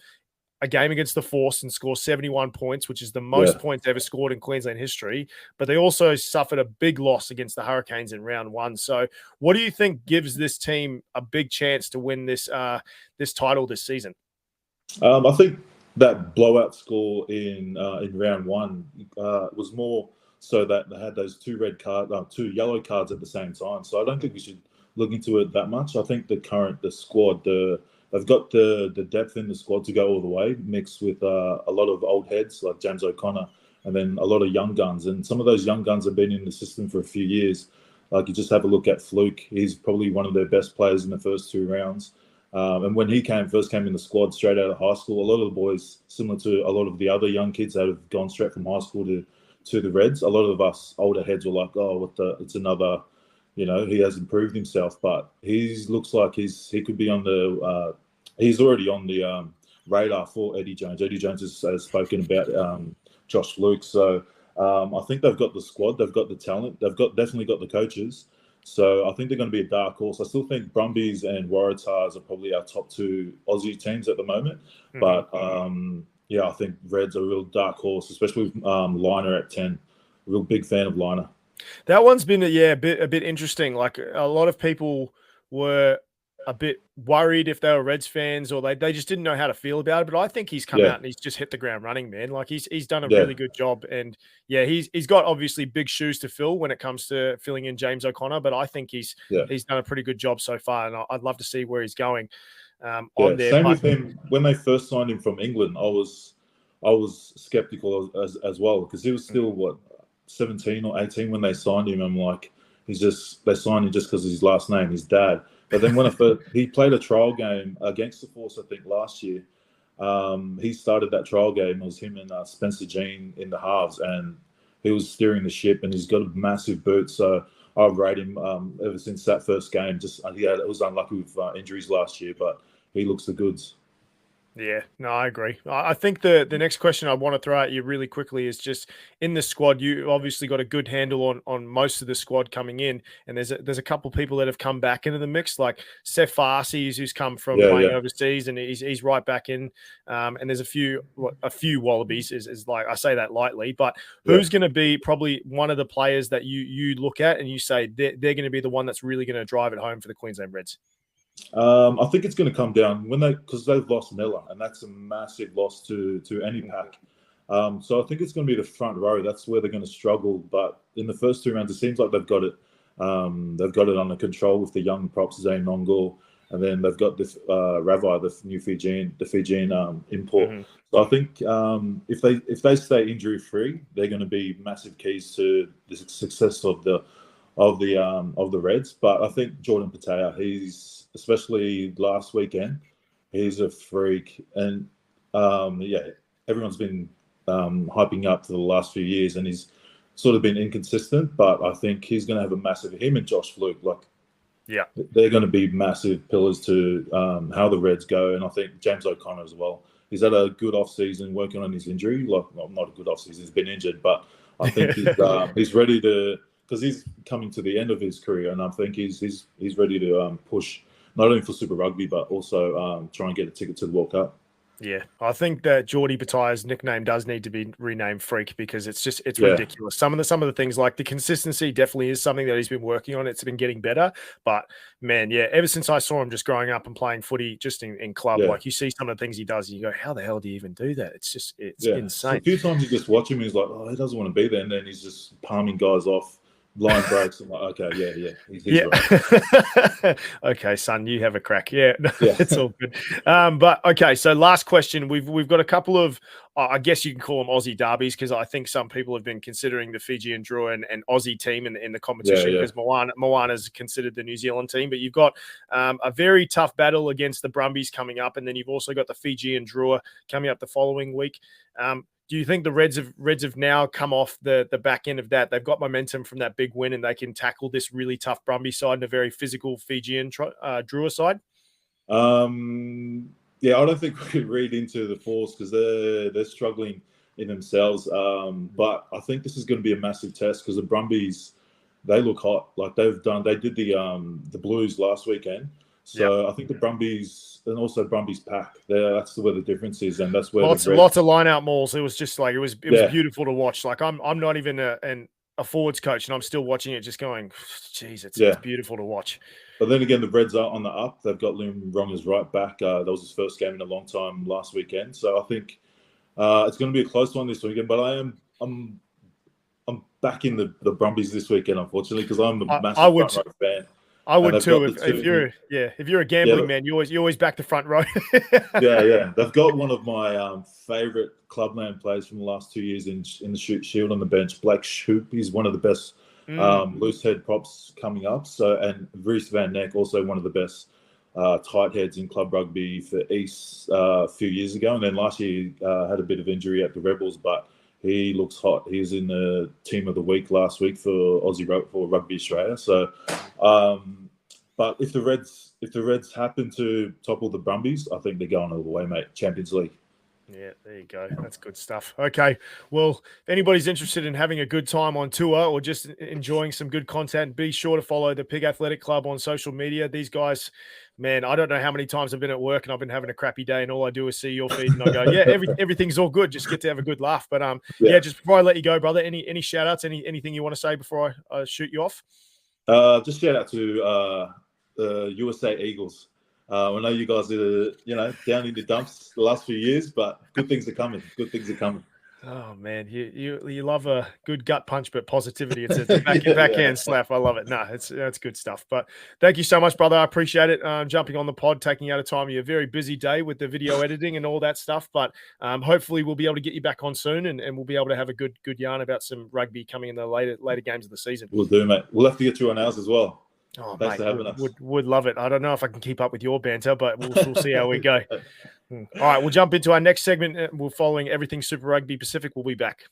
a game against the Force and score 71 points, which is the most points ever scored in Queensland history. But they also suffered a big loss against the Hurricanes in round one. So what do you think gives this team a big chance to win this title this season? I think that blowout score in round one was more so that they had those two yellow cards at the same time. So I don't think we should look into it that much. I think the squad, they've got the depth in the squad to go all the way, mixed with a lot of old heads like James O'Connor, and then a lot of young guns. And some of those young guns have been in the system for a few years. Like, you just have a look at Fluke. He's probably one of their best players in the first two rounds. And when he first came in the squad straight out of high school, a lot of the boys, similar to a lot of the other young kids that have gone straight from high school to the Reds, a lot of us older heads were like, it's another, he has improved himself. But he looks like he could be on the he's already on the radar for Eddie Jones. Eddie Jones has spoken about Josh Fluke. So I think they've got the squad, they've got the talent, they've definitely got the coaches. So I think they're going to be a dark horse. I still think Brumbies and Waratahs are probably our top two Aussie teams at the moment. Mm-hmm. But I think Reds are a real dark horse, especially with Liner at 10. Real big fan of Liner. That one's been a bit interesting. Like, a lot of people were a bit worried if they were Reds fans, or they just didn't know how to feel about it. But I think he's come out and he's just hit the ground running, man. Like, he's done a really good job. And he's got obviously big shoes to fill when it comes to filling in James O'Connor, but I think he's done a pretty good job so far, and I'd love to see where he's going on there. Same with him. When they first signed him from England, I was skeptical as well, because he was still 17 or 18 when they signed him. I'm like, they signed him just because of his last name, his dad. But then he played a trial game against the Force, I think, last year. He started that trial game. It was him and Spencer Jean in the halves, and he was steering the ship, and he's got a massive boot. So I've rated him ever since that first game. It was unlucky with injuries last year, but he looks the goods. Yeah, no, I agree. I think the next question I want to throw at you really quickly is just, in the squad, you obviously got a good handle on most of the squad coming in, and there's a couple of people that have come back into the mix, like Seth Farsi, who's come from playing overseas, and he's right back in. And there's a few Wallabies, is like, I say that lightly, but who's going to be probably one of the players that you look at and you say they're going to be the one that's really going to drive it home for the Queensland Reds? I think it's going to come down because they've lost Miller, and that's a massive loss to any pack. So I think it's going to be the front row. That's where they're going to struggle. But in the first two rounds, it seems like they've got it. They've got it under control with the young props, Zane Nongol, and then they've got this Ravai, the Fijian import. Mm-hmm. So I think if they stay injury free, they're going to be massive keys to the success of the Reds. But I think Jordan Patea, especially last weekend, he's a freak. And everyone's been hyping up for the last few years, and he's sort of been inconsistent, but I think he's going to have a massive, him and Josh Fluke, they're going to be massive pillars to how the Reds go. And I think James O'Connor as well. he's had a good off season working on his injury. Like, well, not a good off season; he's been injured, but I think he's ready to, because he's coming to the end of his career, and I think he's ready to push not only for Super Rugby but also try and get a ticket to the World Cup. Yeah, I think that Geordie Bataille's nickname does need to be renamed Freak, because it's ridiculous. Some of the things, like the consistency definitely is something that he's been working on. It's been getting better, but man, yeah, ever since I saw him just growing up and playing footy just in club, like you see some of the things he does, and you go, how the hell do you even do that? It's insane. So a few times you just watch him, he's like, oh, he doesn't want to be there, and then he's just palming guys off. Line breaks. I'm like, okay, he's right. Okay, son, you have a crack. Yeah, it's all good. But okay, so last question. We've got a couple of, I guess you can call them Aussie derbies, because I think some people have been considering the Fijian Drua and Aussie team in the competition, because Moana is considered the New Zealand team. But you've got a very tough battle against the Brumbies coming up, and then you've also got the Fijian Drua coming up the following week. Do you think the Reds have now come off the back end of that? They've got momentum from that big win, and they can tackle this really tough Brumby side and a very physical Fijian Drua side? Yeah, I don't think we could read into the Force, because they're struggling in themselves. But I think this is going to be a massive test, because the Brumbies, they look hot. Like they did the Blues last weekend. So I think the Brumbies, and also Brumbies pack, that's where the difference is, and that's where lots of line out mauls. It was just like it was beautiful to watch. Like I'm not even a forwards coach, and I'm still watching it, just going, geez, it's beautiful to watch. But then again, the Reds are on the up. They've got Liam Ronger's right back. That was his first game in a long time last weekend. So I think it's going to be a close one this weekend. But I'm backing the Brumbies this weekend, unfortunately, because I'm a massive front row fan. I would too. If you're a gambling man, you always back the front row. yeah. They've got one of my favourite clubland players from the last 2 years in the Shoot Shield on the bench, Blake Shoop. He's one of the best loose head props coming up. So, and Reece Van Neck, also one of the best tight heads in club rugby for East a few years ago, and then last year had a bit of injury at the Rebels, but he looks hot. He was in the team of the week last week for Rugby Australia. So, but if the Reds happen to topple the Brumbies, I think they're going all the way, mate. Champions League. Yeah, there you go. That's good stuff. Okay, well, if anybody's interested in having a good time on tour or just enjoying some good content, be sure to follow the Pig Athletic Club on social media. These guys, man, I don't know how many times I've been at work and I've been having a crappy day, and all I do is see your feed and I go, yeah, everything's all good. Just get to have a good laugh. But just before I let you go, brother, any shout outs, anything you want to say before I shoot you off? Just shout out to the USA Eagles. I know you guys are, down in the dumps the last few years, but good things are coming. Good things are coming. Oh man, you love a good gut punch, but positivity. It's a backhand slap. I love it. No, that's good stuff. But thank you so much, brother. I appreciate it. Jumping on the pod, taking out a time of your very busy day with the video editing and all that stuff. But hopefully we'll be able to get you back on soon, and we'll be able to have a good yarn about some rugby coming in the later games of the season. We'll do, mate. We'll have to get you on ours as well. Oh, thanks for having us. Would love it. I don't know if I can keep up with your banter, but we'll see how we go. All right, we'll jump into our next segment. We're following everything Super Rugby Pacific. We'll be back.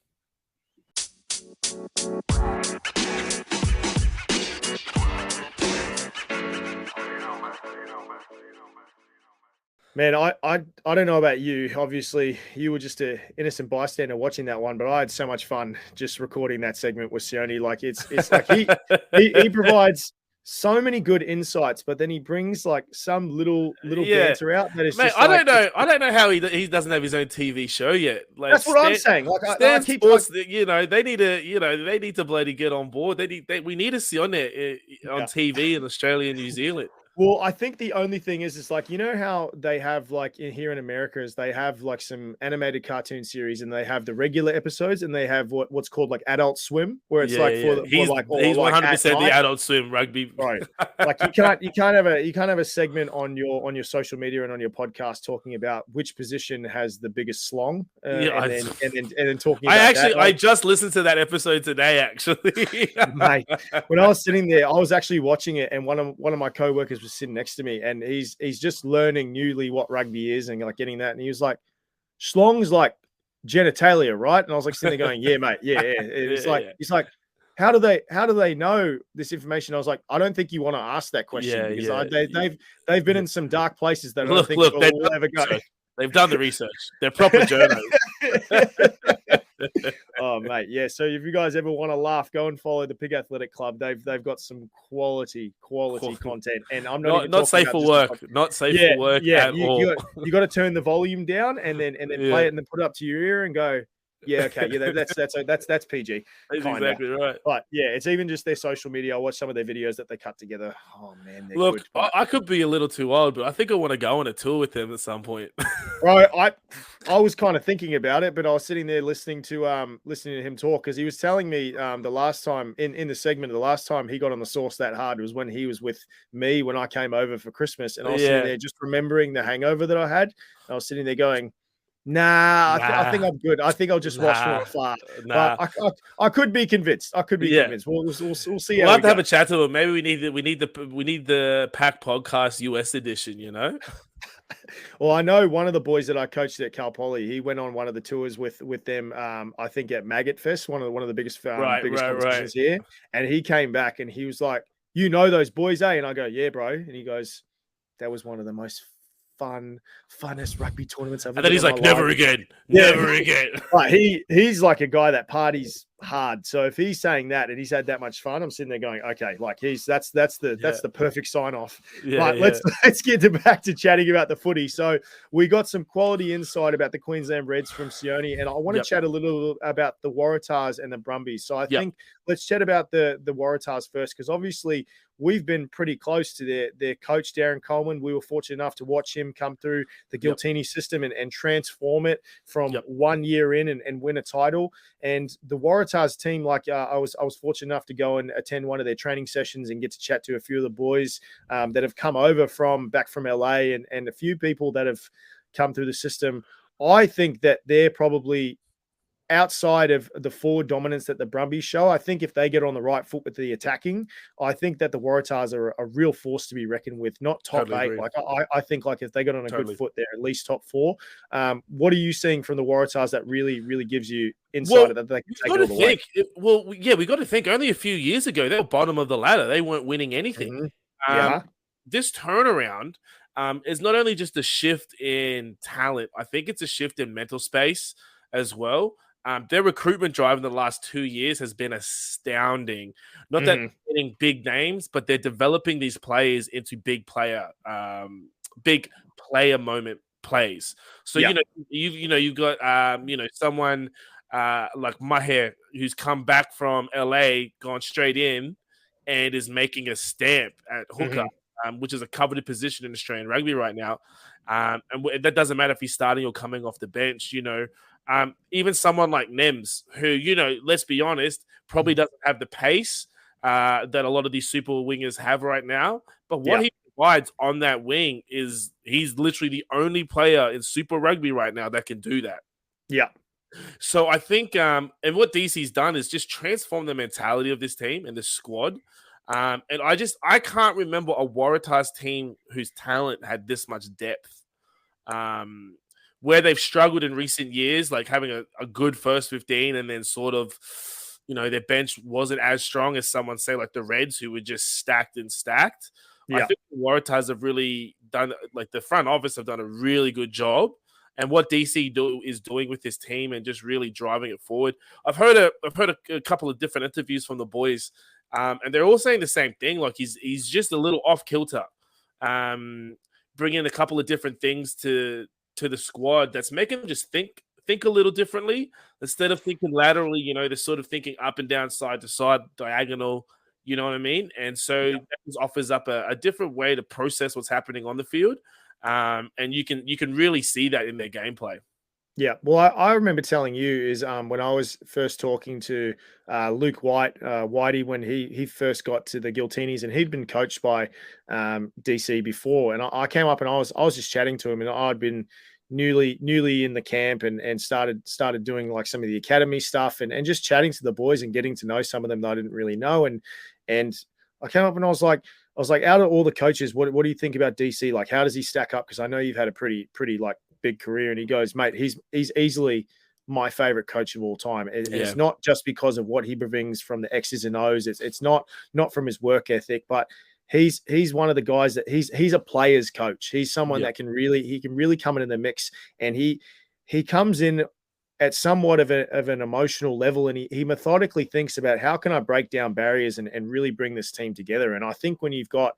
Man, I don't know about you. Obviously, you were just an innocent bystander watching that one, but I had so much fun just recording that segment with Sione. Like it's like he provides so many good insights, but then he brings like some little banter out that is. Mate, just I don't know how he doesn't have his own TV show yet. Like, that's what I'm saying. Like I keep Sports, they need to bloody get on board. We need to see on there on TV in Australia and New Zealand. Well, I think the only thing is like, how they have like here in America is they have like some animated cartoon series, and they have the regular episodes, and they have what's called like Adult Swim, where it's he's 100% the Adult Swim rugby. Right. Like you can't have a segment on your social media and on your podcast talking about which position has the biggest slong, and then talking. I just listened to that episode today, actually. Mate, when I was sitting there, I was actually watching it, and one of my coworkers was sitting next to me, and he's just learning newly what rugby is and like getting that, and he was like, "Schlong's like genitalia, right?" And I was like sitting there going, "Yeah, mate, yeah." He's like, how do they know this information? I was like, I don't think you want to ask that question because they've been in some dark places that I don't think will ever go. They've done the research. They're proper journalists. Oh, mate, yeah. So if you guys ever want to laugh, go and follow the Pig Athletic Club. They've got some quality content, and I'm not even not safe talking for about work. Not safe for work at all. You got to turn the volume down and then play it and then put it up to your ear and go, yeah, okay, yeah, that's PG. That's kinda. exactly right. But yeah, it's even just their social media. I watch some of their videos that they cut together. Oh man, they're Look, good. But, I could be a little too old, but I think I want to go on a tour with them at some point. bro, I was kind of thinking about it, but I was sitting there listening to him talk because he was telling me the last time in the segment, the last time he got on the sauce that hard was when he was with me when I came over for Christmas, and I was sitting there just remembering the hangover that I had. And I was sitting there going, I think I'm good. I think I'll just watch from afar. But I could be convinced. Convinced. We'll see. We'll have to have a chat to him. Maybe we need the Pack Podcast US edition. You know. Well, I know one of the boys that I coached at Cal Poly. He went on one of the tours with them. I think at Maggot Fest, one of the biggest competitions here. And he came back and he was like, "You know those boys, eh?" And I go, "Yeah, bro." And he goes, "That was one of the most funnest rugby tournaments I've ever." And then he's like, "Never again, never again." But he's like a guy that parties hard. So if he's saying that and he's had that much fun, I'm sitting there going, okay, like that's the perfect sign off. But let's get back to chatting about the footy. So we got some quality insight about the Queensland Reds from Sione, and I want to chat a little about the Waratahs and the Brumbies. So I think let's chat about the Waratahs first, because obviously we've been pretty close to their coach, Darren Coleman. We were fortunate enough to watch him come through the Giltini system and transform it from 1 year in and win a title. And the Waratahs team, like I was fortunate enough to go and attend one of their training sessions and get to chat to a few of the boys that have come over back from LA and a few people that have come through the system. I think that they're probably outside of the forward dominance that the Brumbies show. I think if they get on the right foot with the attacking, I think that the Waratahs are a real force to be reckoned with, not top eight. Agree. Like I think like if they got on a good foot, they're at least top four. What are you seeing from the Waratahs that really, really gives you insight that they can take it all the way? We got to think only a few years ago, they were bottom of the ladder. They weren't winning anything. Mm-hmm. This turnaround is not only just a shift in talent, I think it's a shift in mental space as well. Their recruitment drive in the last 2 years has been astounding. Not that they're getting big names, but they're developing these players into big player moment plays. So you've got someone like Maher who's come back from LA, gone straight in, and is making a stamp at hooker, which is a coveted position in Australian rugby right now. And that doesn't matter if he's starting or coming off the bench. Even someone like Nems, who, let's be honest, probably doesn't have the pace that a lot of these super wingers have right now. But what he provides on that wing is he's literally the only player in super rugby right now that can do that. Yeah. So I think, and what DC's done is just transform the mentality of this team and this squad. And I can't remember a Waratahs team whose talent had this much depth. Where they've struggled in recent years, like having a good first 15 and then sort of, their bench wasn't as strong as someone, say, like the Reds, who were just stacked. I think the Waratahs have really done, like the front office have done a really good job. And what DC is doing with this team and just really driving it forward. I've heard a couple of different interviews from the boys, and they're all saying the same thing. Like he's just a little off kilter, bringing a couple of different things to the squad that's making them just think a little differently instead of thinking laterally. They're sort of thinking up and down, side to side, diagonal. You know what I mean? And so that just offers up a different way to process what's happening on the field. And you can really see that in their gameplay. Yeah, well, I remember telling you is when I was first talking to Luke Whitey, when he first got to the Giltinis, and he'd been coached by DC before, and I came up and I was just chatting to him, and I'd been newly in the camp and started doing like some of the academy stuff and just chatting to the boys and getting to know some of them that I didn't really know, and I came up and I was like, out of all the coaches, what do you think about DC? Like, how does he stack up? Because I know you've had a pretty like big career. And he goes, mate, he's easily my favorite coach of all time. And it's not just because of what he brings from the X's and O's. It's not from his work ethic, but he's one of the guys that he's a player's coach. He's someone Yeah. that can really come into the mix, and he comes in at somewhat of an emotional level, and he methodically thinks about how can I break down barriers and really bring this team together. And I think when you've got,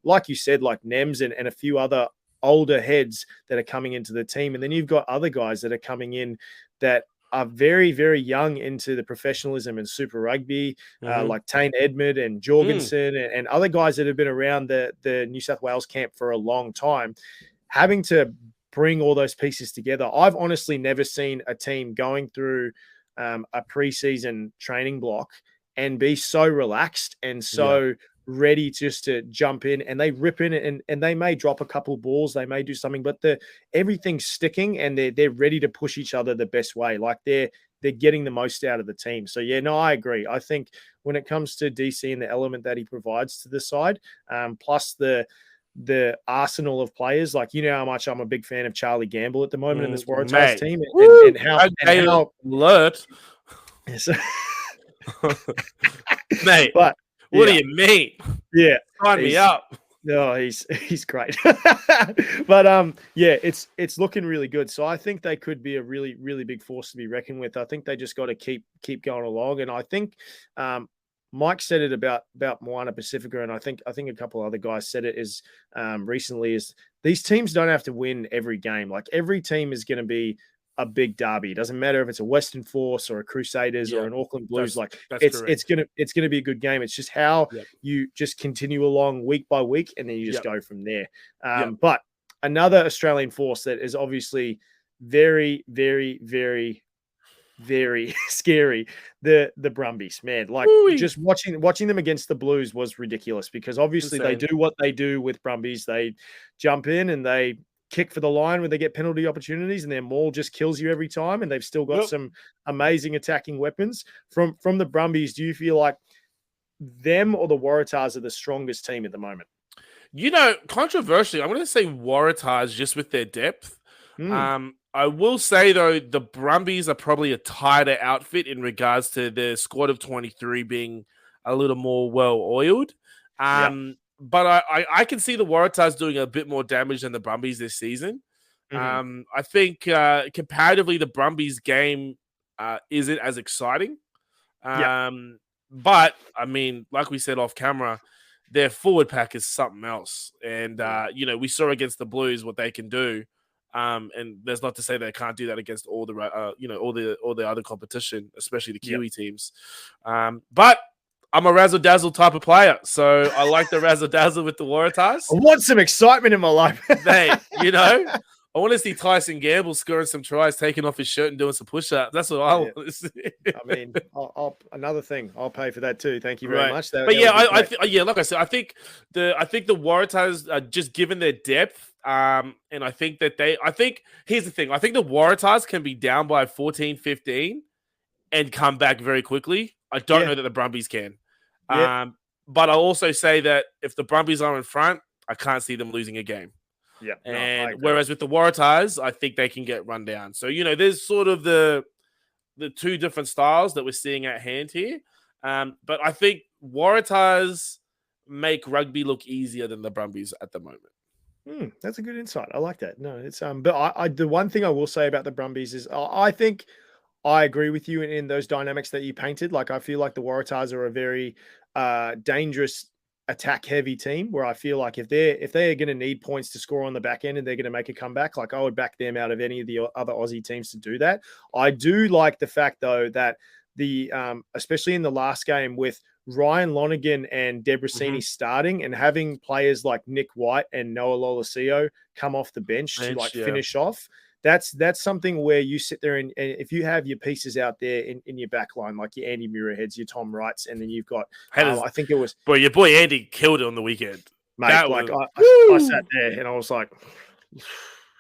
like you said, like Nems and a few other older heads that are coming into the team, and then you've got other guys that are coming in that are very, very young into the professionalism and Super Rugby, like Tane Edmund and Jorgensen and other guys that have been around the New South Wales camp for a long time, having to bring all those pieces together. I've honestly never seen a team going through a preseason training block and be so relaxed and so ready just to jump in, and they rip in and they may drop a couple of balls, they may do something, but everything's sticking and they're ready to push each other the best way. Like they're getting the most out of the team. So yeah, no, I agree. I think when it comes to DC and the element that he provides to the side, plus the arsenal of players, like, you know how much I'm a big fan of Charlie Gamble at the moment in this Waratahs team, and how alert. Mate, but what do you mean? Yeah, sign me up. No, he's great. But yeah, it's looking really good. So I think they could be a really, really big force to be reckoned with. I think they just got to keep going along. And I think Mike said it about Moana Pasifika, and I think a couple other guys said it recently is these teams don't have to win every game. Like every team is going to be a big derby. It doesn't matter if it's a Western Force or a Crusaders or an Auckland Blues. It's gonna be a good game. It's just how you just continue along week by week, and then you just go from there. But another Australian force that is obviously very, very, very, very scary. The Brumbies, man. Like just watching them against the Blues was ridiculous, because obviously they do what they do with Brumbies. They jump in and they kick for the line when they get penalty opportunities, and their maul just kills you every time. And they've still got some amazing attacking weapons. From the Brumbies, do you feel like them or the Waratahs are the strongest team at the moment? You know, controversially, I'm going to say Waratahs just with their depth. I will say, though, the Brumbies are probably a tighter outfit in regards to their squad of 23 being a little more well-oiled. But I can see the Waratahs doing a bit more damage than the Brumbies this season. I think comparatively, the Brumbies game isn't as exciting. But, I mean, like we said off camera, their forward pack is something else. And, you know, we saw against the Blues what they can do. And there's not to say they can't do that against all the all the other competition, especially the Kiwi teams. But I'm a razzle dazzle type of player, so I like the razzle dazzle with the Waratahs. I want some excitement in my life. You know, I want to see Tyson Gamble scoring some tries, taking off his shirt and doing some push-ups. That's what I want to see. I mean, another thing, I'll pay for that too. Thank you very much. But like I said, I think the Waratahs are just given their depth. And I think that here's the thing. I think the Waratahs can be down by 14-15 and come back very quickly. I don't know that the Brumbies can. But I'll also say that if the Brumbies are in front, I can't see them losing a game. Whereas with the Waratahs, I think they can get run down. So, you know, there's sort of the two different styles that we're seeing at hand here. But I think Waratahs make rugby look easier than the Brumbies at the moment. That's a good insight. I like that. No, it's but I the one thing I will say about the Brumbies is I think I agree with you in those dynamics that you painted. Like, I feel like the Waratahs are a very dangerous attack-heavy team, where I feel like if they are going to need points to score on the back end and they're going to make a comeback, like, I would back them out of any of the other Aussie teams to do that. I do like the fact, though, that the especially in the last game with Ryan Lonergan and Debrasini starting and having players like Nick White and Noah Lolosio come off the bench to finish off. That's something where you sit there and if you have your pieces out there in your back line, like your Andy Muirheads, your Tom Wrights, and then you've got, I think it was... Boy, your boy Andy killed it on the weekend. Mate, I sat there and I was like,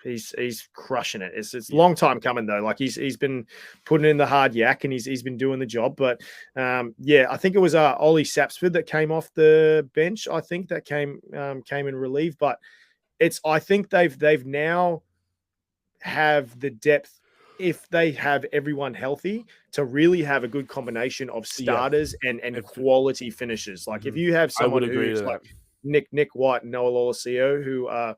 he's crushing it. It's a long time coming, though. Like, he's been putting in the hard yak and he's been doing the job. But, I think it was Ollie Sapsford that came off the bench. I think that came in relief. But I think they've now have the depth, if they have everyone healthy, to really have a good combination of starters and quality finishers. Like, if you have someone who's like, Nick White and Noah Lolosio, who are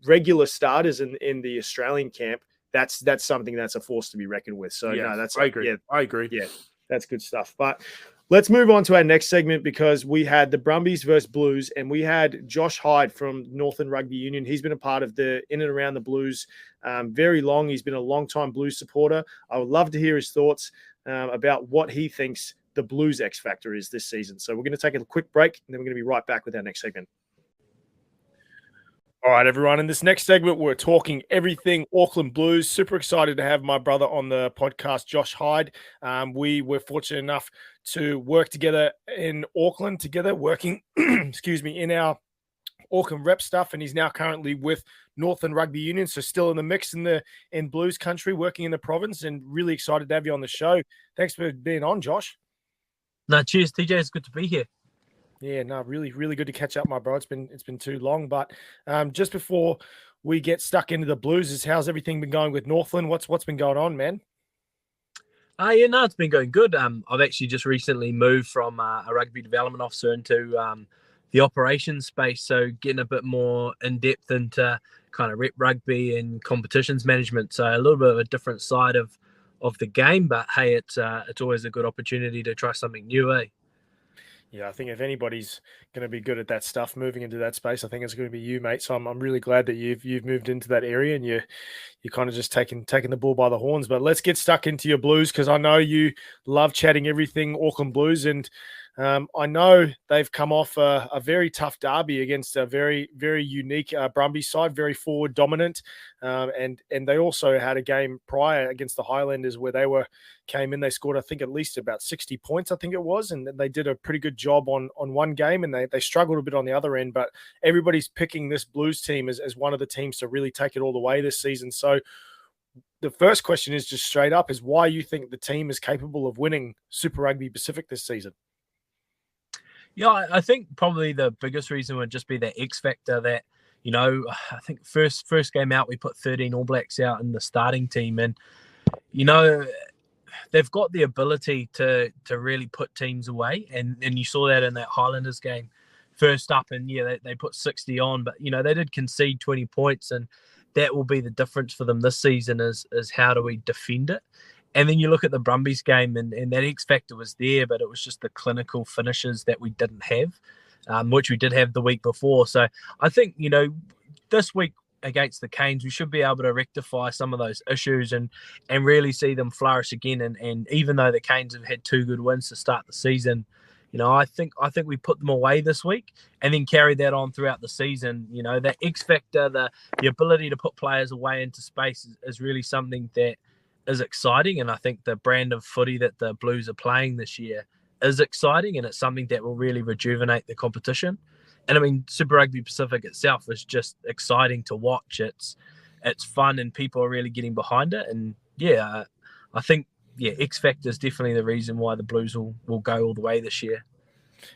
regular starters in the Australian camp, that's something that's a force to be reckoned with. So I agree. I agree. Yeah, that's good stuff. But let's move on to our next segment, because we had the Brumbies versus Blues, and we had Josh Hyde from Northland Rugby Union. He's been a part of the in and around the Blues very long. He's been a long-time Blues supporter. I would love to hear his thoughts about what he thinks the Blues X factor is this season. So we're going to take a quick break, and then we're going to be right back with our next segment. All right, everyone. In this next segment, we're talking everything Auckland Blues. Super excited to have my brother on the podcast, Josh Hyde. We were fortunate enough to work together in Auckland together, working, in our Auckland rep stuff, and he's now currently with Northland Rugby Union, so still in the mix in Blues country, working in the province, and really excited to have you on the show. Thanks for being on, Josh. No, cheers, TJ. It's good to be here. Yeah, no, really, really good to catch up, my bro. It's been too long, but just before we get stuck into the Blues, how's everything been going with Northland? What's been going on, man? It's been going good. I've actually just recently moved from a rugby development officer into the operations space, so getting a bit more in depth into kind of rep rugby and competitions management. So a little bit of a different side of the game, but hey, it's always a good opportunity to try something new, eh? Yeah, I think if anybody's going to be good at that stuff, moving into that space, I think it's going to be you, mate. So I'm really glad that you've moved into that area and you're kind of just taking the bull by the horns. But let's get stuck into your Blues, because I know you love chatting everything Auckland Blues, and I know they've come off a very tough derby against a very, very unique Brumbies side, very forward dominant, and they also had a game prior against the Highlanders where they came in. They scored, I think, at least about 60 points, I think it was, and they did a pretty good job on one game, and they struggled a bit on the other end. But everybody's picking this Blues team as one of the teams to really take it all the way this season. So the first question is just straight up, is why you think the team is capable of winning Super Rugby Pacific this season? Yeah, I think probably the biggest reason would just be that X factor that, I think first game out, we put 13 All Blacks out in the starting team, and, they've got the ability to really put teams away, and you saw that in that Highlanders game first up, and they put 60 on, but, they did concede 20 points, and that will be the difference for them this season is how do we defend it. And then you look at the Brumbies game, and that X factor was there, but it was just the clinical finishes that we didn't have, which we did have the week before. So I think, this week against the Canes, we should be able to rectify some of those issues and really see them flourish again. And even though the Canes have had 2 good wins to start the season, I think we put them away this week and then carry that on throughout the season. That X factor, the ability to put players away into space is really something that is exciting, and I think the brand of footy that the Blues are playing this year is exciting, and it's something that will really rejuvenate the competition. And I mean, Super Rugby Pacific itself is just exciting to watch. It's fun, and people are really getting behind it. And I think X Factor is definitely the reason why the Blues will go all the way this year.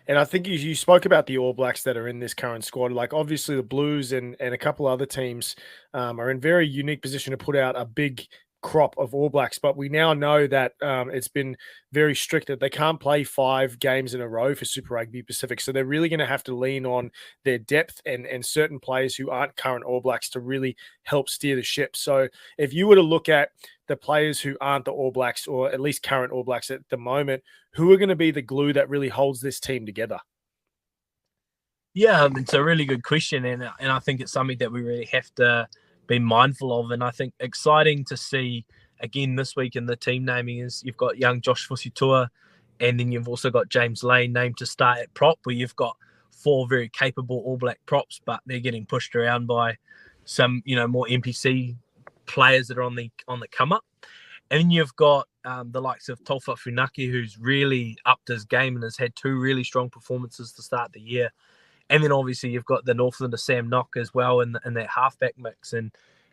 And I think you spoke about the All Blacks that are in this current squad. Like, obviously the Blues and a couple other teams are in very unique position to put out a big crop of All Blacks, but we now know that it's been very strict that they can't play 5 games in a row for Super Rugby Pacific, so they're really going to have to lean on their depth and certain players who aren't current All Blacks to really help steer the ship. So if you were to look at the players who aren't the All Blacks, or at least current All Blacks at the moment, who are going to be the glue that really holds this team together? Yeah, it's a really good question, and I think it's something that we really have to be mindful of. And I think exciting to see again this week in the team naming is you've got young Josh Fusitua, and then you've also got James Lane named to start at prop, where you've got 4 very capable All Black props, but they're getting pushed around by some more NPC players that are on the come up. And then you've got the likes of Tolfa Funaki, who's really upped his game and has had 2 really strong performances to start the year. And then obviously you've got the Northlander Sam Nock as well in that halfback mix. And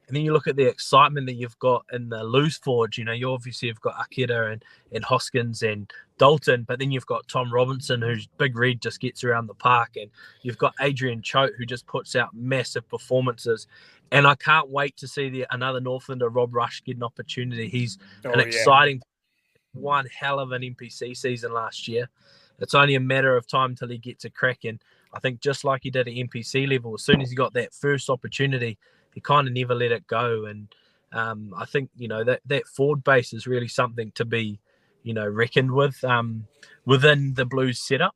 then you look at the excitement that you've got in the loose forge. You obviously have got Akira and Hoskins and Dalton, but then you've got Tom Robinson, who's Big Red, just gets around the park. And you've got Adrian Choate, who just puts out massive performances. And I can't wait to see another Northlander, Rob Rush, get an opportunity. He's exciting, one hell of an NPC season last year. it's only a matter of time till he gets a crack. And I think just like he did at NPC level, as soon as he got that first opportunity, he kind of never let it go. And I think, that forward base is really something to be, reckoned with within the Blues setup.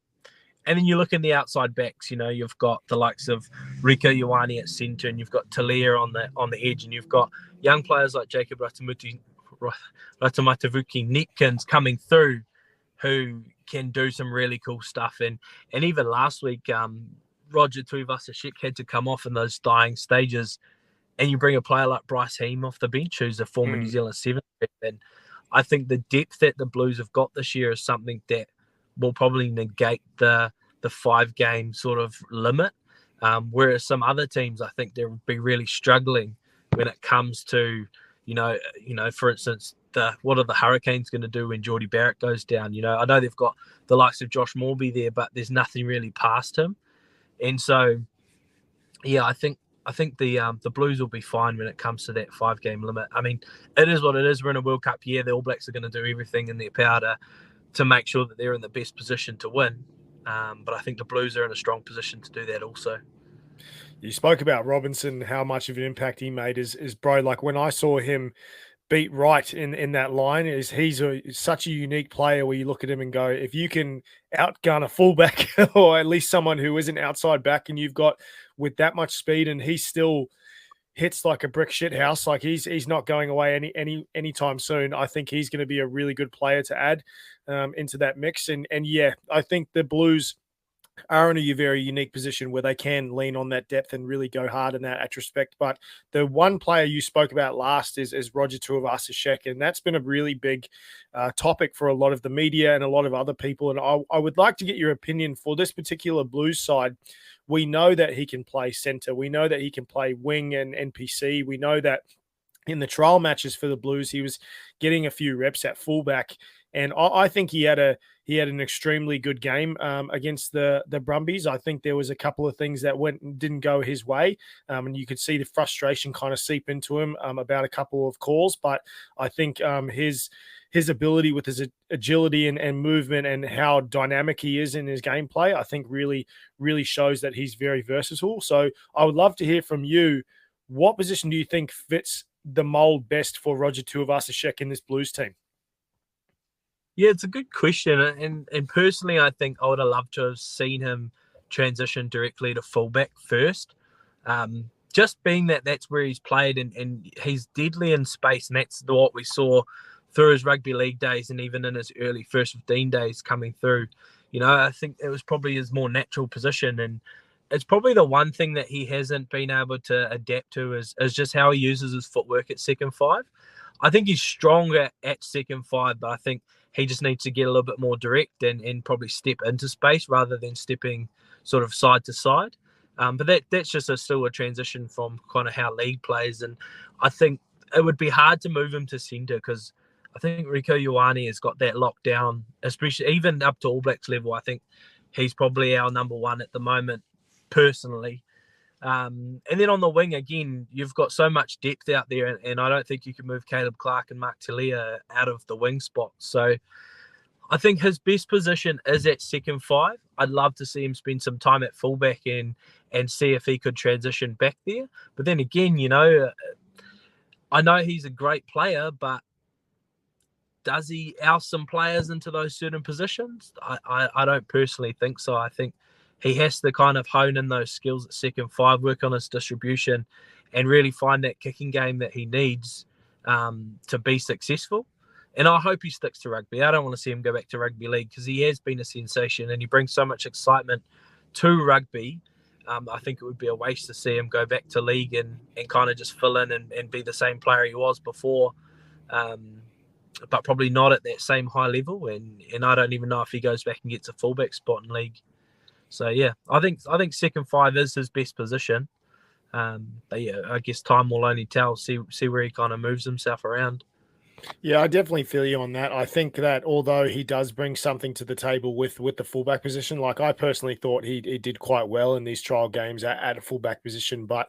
And then you look in the outside backs, you've got the likes of Rico Ioane at centre, and you've got Talia on the edge, and you've got young players like Jacob Ratamatavuki Netkins coming through who can do some really cool stuff. And even last week, Roger Tuivasa-Sheck had to come off in those dying stages, and you bring a player like Bryce Heem off the bench, who's a former New Zealand 7. And I think the depth that the Blues have got this year is something that will probably negate the 5-game sort of limit. Whereas some other teams, I think they'll be really struggling when it comes to, for instance, what are the Hurricanes going to do when Geordie Barrett goes down? I know they've got the likes of Josh Morby there, but there's nothing really past him. And so, yeah, I think the Blues will be fine when it comes to that 5-game limit. I mean, it is what it is. We're in a World Cup year. The All Blacks are going to do everything in their power to make sure that they're in the best position to win. But I think the Blues are in a strong position to do that also. You spoke about Robinson, how much of an impact he made is bro. Like when I saw him beat Wright in that line, he's such a unique player where you look at him and go, if you can outgun a fullback or at least someone who isn't outside back, and you've got with that much speed, and he still hits like a brick shit house, like he's not going away anytime soon. I think he's going to be a really good player to add into that mix. And yeah, I think the Blues are in a very unique position where they can lean on that depth and really go hard in that retrospect. But the one player you spoke about last is Roger Tuivasa-Sheck, and that's been a really big topic for a lot of the media and a lot of other people. And I would like to get your opinion for this particular Blues side. We know that he can play centre. We know that he can play wing and NPC. We know that in the trial matches for the Blues, he was getting a few reps at fullback. And I think he had an extremely good game against the Brumbies. I think there was a couple of things that didn't go his way, and you could see the frustration kind of seep into him about a couple of calls. But I think his ability with his agility and movement and how dynamic he is in his gameplay, I think really, really shows that he's very versatile. So I would love to hear from you. What position do you think fits the mold best for Roger Tuivasa-Sheck in this Blues team? Yeah, it's a good question. And personally, I think I would have loved to have seen him transition directly to fullback first. Just being that's where he's played and he's deadly in space. And that's what we saw through his rugby league days and even in his early first 15 days coming through. I think it was probably his more natural position. And it's probably the one thing that he hasn't been able to adapt to is just how he uses his footwork at second 5. I think he's stronger at second 5, but I think he just needs to get a little bit more direct and probably step into space rather than stepping sort of side to side. But that's just still a transition from kind of how league plays. And I think it would be hard to move him to centre because I think Rico Ioane has got that locked down, especially even up to All Blacks level. I think he's probably our number one at the moment, personally. And then on the wing, again, you've got so much depth out there, and I don't think you can move Caleb Clark and Mark Talia out of the wing spot. So I think his best position is at second 5. I'd love to see him spend some time at fullback and see if he could transition back there. But then again, I know he's a great player, but does he oust some players into those certain positions? I don't personally think so. I think he has to kind of hone in those skills at second 5, work on his distribution, and really find that kicking game that he needs to be successful. And I hope he sticks to rugby. I don't want to see him go back to rugby league because he has been a sensation and he brings so much excitement to rugby. I think it would be a waste to see him go back to league and kind of just fill in and be the same player he was before, but probably not at that same high level. And I don't even know if he goes back and gets a fullback spot in league. So yeah, I think second 5 is his best position. But yeah, I guess time will only tell. See where he kind of moves himself around. Yeah, I definitely feel you on that. I think that although he does bring something to the table with the fullback position, like I personally thought he did quite well in these trial games at a fullback position. But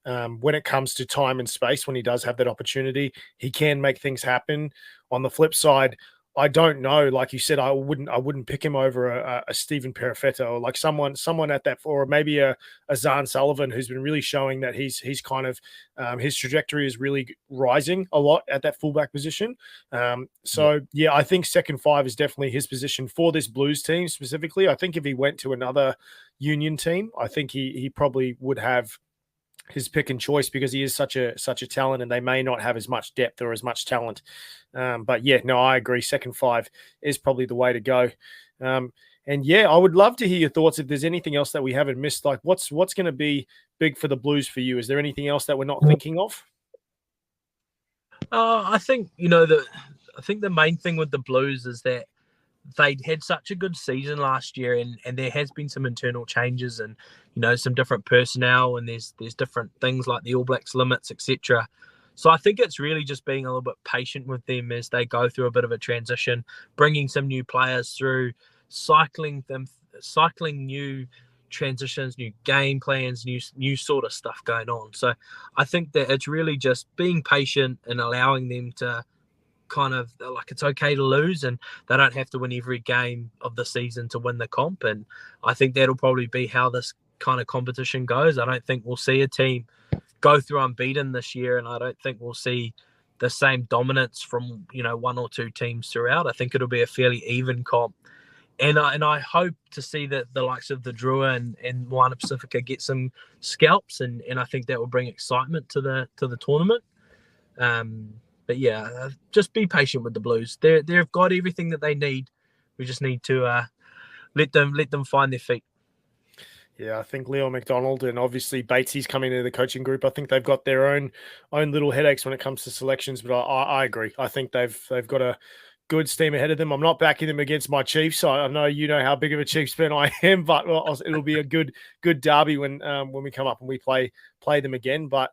when it comes to time and space, when he does have that opportunity, he can make things happen. On the flip side, I don't know. Like you said, I wouldn't pick him over a Stephen Perifetta or like someone at that, or maybe a Zahn Sullivan, who's been really showing that he's kind of his trajectory is really rising a lot at that fullback position. Yeah, I think second five is definitely his position for this Blues team specifically. I think if he went to another Union team, I think he probably would have his pick and choice because he is such a talent, and they may not have as much depth or as much talent. But yeah, no, I agree. Second five is probably the way to go. And yeah, I would love to hear your thoughts if there's anything else that we haven't missed. Like, what's going to be big for the Blues for you? Is there anything else that we're not thinking of? I think the main thing with the Blues is that they'd had such a good season last year, and there has been some internal changes and some different personnel, and there's different things like the All Blacks limits, etc. So I think it's really just being a little bit patient with them as they go through a bit of a transition, bringing some new players through, cycling new transitions, new game plans, new sort of stuff going on. So I think that it's really just being patient and allowing them to kind of, like, it's okay to lose, and they don't have to win every game of the season to win the comp. And I think that'll probably be how this kind of competition goes. I don't think we'll see a team go through unbeaten this year, and I don't think we'll see the same dominance from one or two teams throughout. I think it'll be a fairly even comp, and I hope to see that the likes of the Drua and Moana Pasifika get some scalps, and I think that will bring excitement to the tournament. But yeah, just be patient with the Blues. They've got everything that they need. We just need to let them find their feet. Yeah, I think Leo McDonald and obviously Batesy's coming into the coaching group. I think they've got their own little headaches when it comes to selections, but I agree. I think they've got a good steam ahead of them. I'm not backing them against my Chiefs. I know you know how big of a Chiefs fan I am, but it'll be a good derby when we come up and we play them again. But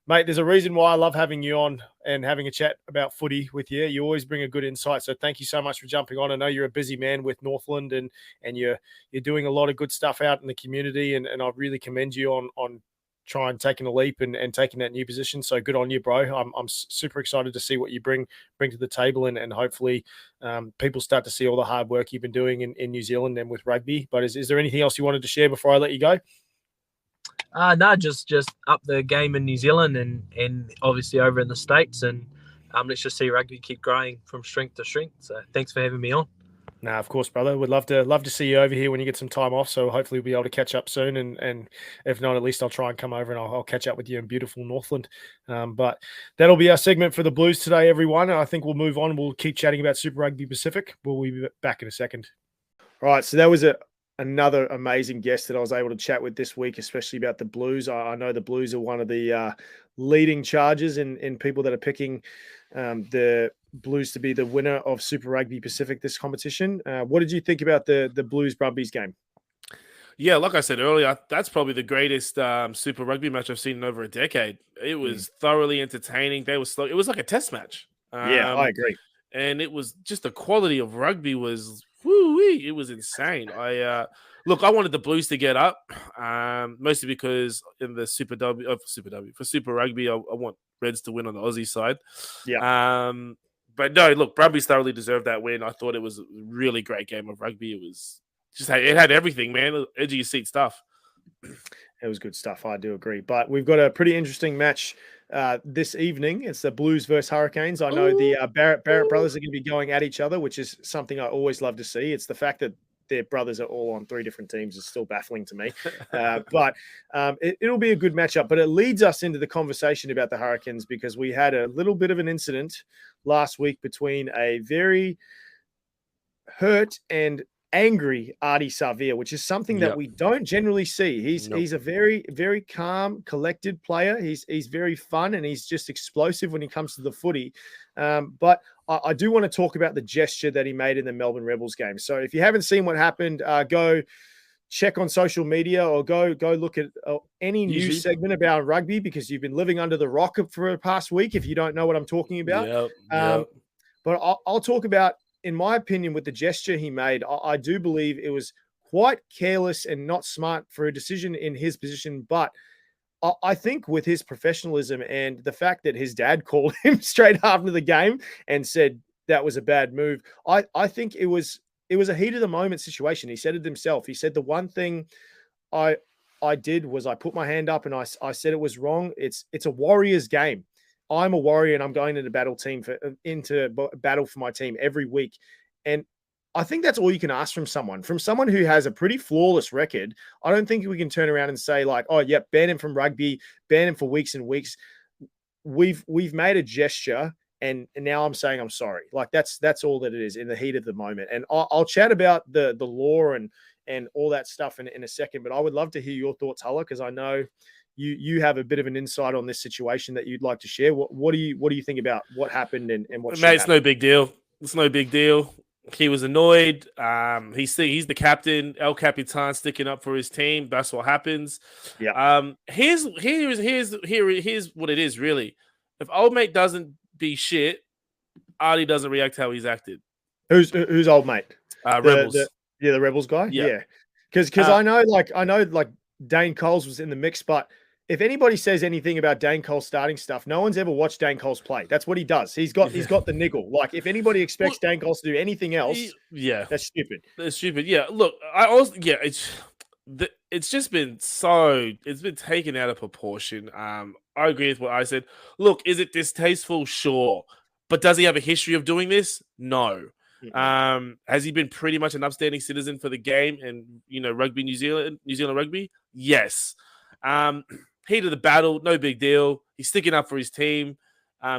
mate, there's a reason why I love having you on and having a chat about footy with you. You always bring a good insight. So thank you so much for jumping on. I know you're a busy man with Northland and you're doing a lot of good stuff out in the community. And I really commend you on trying taking a leap and taking that new position. So good on you, bro. I'm super excited to see what you bring to the table, and hopefully people start to see all the hard work you've been doing in New Zealand and with rugby. But is there anything else you wanted to share before I let you go? No, just up the game in New Zealand and obviously over in the States, and let's just see rugby keep growing from strength to strength. So thanks for having me on. No, of course, brother. Would love to see you over here when you get some time off. So hopefully we'll be able to catch up soon. And if not, at least I'll try and come over and I'll catch up with you in beautiful Northland. But that'll be our segment for the Blues today, everyone. I think we'll move on. We'll keep chatting about Super Rugby Pacific. We'll be back in a second. All right. So that was another amazing guest that I was able to chat with this week, especially about the Blues. I know the Blues are one of the leading charges in people that are picking the Blues to be the winner of Super Rugby Pacific this competition. What did you think about the Blues Brumbies game? Yeah, like I said earlier, that's probably the greatest Super Rugby match I've seen in over a decade. It was thoroughly entertaining. It was like a test match. Yeah, I agree. And it was just the quality of rugby was woo-wee. It was insane. I wanted the Blues to get up, mostly because in the Super Rugby, I want Reds to win on the Aussie side. Yeah. But no, look, Brumbies thoroughly deserved that win. I thought it was a really great game of rugby. It was it had everything, man. Edge of your seat stuff. It was good stuff. I do agree. But we've got a pretty interesting match this evening. It's the Blues versus Hurricanes. I know the Barrett brothers are going to be going at each other, which is something I always love to see. It's the fact that their brothers are all on three different teams is still baffling to me. But it'll be a good matchup. But it leads us into the conversation about the Hurricanes because we had a little bit of an incident last week between a very hurt and angry Artie Savia, which is something that we don't generally see. He's a very, very calm, collected player. He's very fun and he's just explosive when he comes to the footy. But I do want to talk about the gesture that he made in the Melbourne Rebels game. So if you haven't seen what happened, go check on social media or go look at any news segment about rugby because you've been living under the rock for the past week if you don't know what I'm talking about. But I'll talk about, in my opinion, with the gesture he made, I do believe it was quite careless and not smart for a decision in his position. But I think with his professionalism and the fact that his dad called him straight after the game and said, that was a bad move. I think it was a heat of the moment situation. He said it himself. He said the one thing I did was I put my hand up and I said it was wrong. It's a Warriors game. I'm a Warrior and I'm going into battle for my team every week. And I think that's all you can ask from someone who has a pretty flawless record. I don't think we can turn around and say like, oh yeah, ban him from rugby, ban him for weeks and weeks. We've made a gesture. And now I'm saying I'm sorry. Like that's all that it is in the heat of the moment. And I'll chat about the law and all that stuff in a second. But I would love to hear your thoughts, Hulla, because I know you have a bit of an insight on this situation that you'd like to share. What do you think about what happened and what? Mate, it's no big deal. It's no big deal. He was annoyed. He's the captain, El Capitan, sticking up for his team. That's what happens. Yeah. Here's what it is really. If old mate doesn't be shit, Artie doesn't react how he's acted. Who's old mate? Rebels. The Rebels guy. Yeah. Because I know Dane Coles was in the mix, but if anybody says anything about Dane Cole starting stuff, no one's ever watched Dane Coles play. That's what he does. He's got the niggle. Like if anybody expects Dane Coles to do anything else, that's stupid. That's stupid. Yeah. Look, it's just been it's been taken out of proportion. I agree with what I said. Look, is it distasteful? Sure. But does he have a history of doing this? No. Mm-hmm. Has he been pretty much an upstanding citizen for the game and, rugby, New Zealand rugby? Yes. Heat of the battle, no big deal. He's sticking up for his team.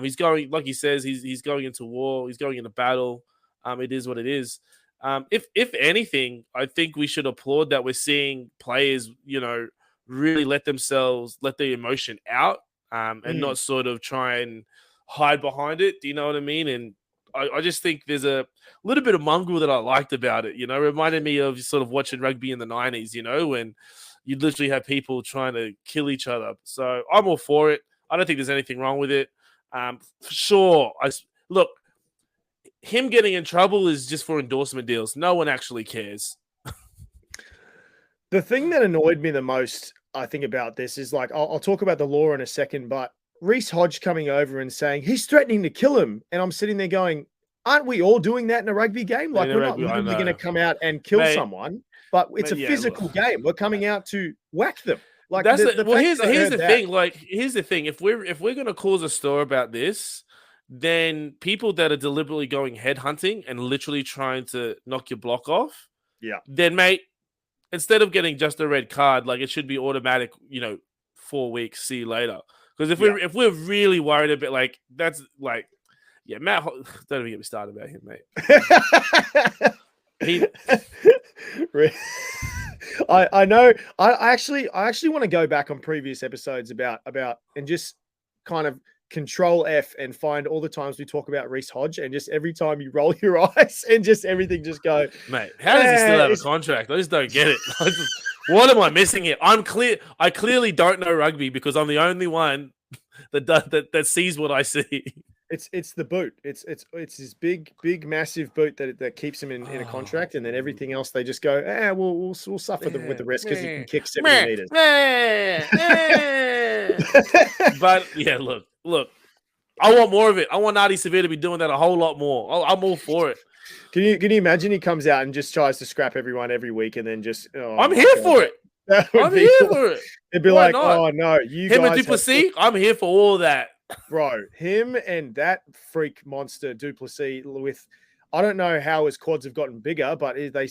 He's going, like he says, he's going into war. He's going into battle. It is what it is. If anything, I think we should applaud that we're seeing players, really let their emotion out, and not sort of try and hide behind it. Do you know what I mean? And I just think there's a little bit of mongrel that I liked about it. Reminded me of sort of watching rugby in the 90s, when you literally have people trying to kill each other. So I'm all for it. I don't think there's anything wrong with it. For sure. Look, him getting in trouble is just for endorsement deals. No one actually cares. The thing that annoyed me the most, I think, about this is like, I'll talk about the law in a second, but Reece Hodge coming over and saying he's threatening to kill him. And I'm sitting there going, aren't we all doing that in a rugby game? Like, we're not literally going to come out and kill someone, but it's a physical game. We're coming out to whack them. Like, here's the thing. Like, here's the thing. If we're going to cause a stir about this, then people that are deliberately going headhunting and literally trying to knock your block off, then, mate, instead of getting just a red card, like, it should be automatic, 4 weeks, see you later. Because if we're really worried about, like, that's like, Matt, don't even get me started about him, mate. I know. I actually want to go back on previous episodes about and just kind of control F and find all the times we talk about Reece Hodge, and just every time you roll your eyes and just everything just go, mate, how does he still have a contract? I just don't get it. What am I missing here? I clearly don't know rugby because I'm the only one that sees what I see. It's the boot. It's this big massive boot that keeps him in a contract, and then everything else they just go, we'll suffer with the rest because he can kick 70 meters. But yeah, look, I want more of it. I want Artie Severe to be doing that a whole lot more. I'm all for it. Can you imagine he comes out and just tries to scrap everyone every week, and then just I'm here for it. I'm here for it. It'd be like, oh no, him and Duplessis. I'm here for all that. Bro, him and that freak monster Duplessis with, I don't know how his quads have gotten bigger, but they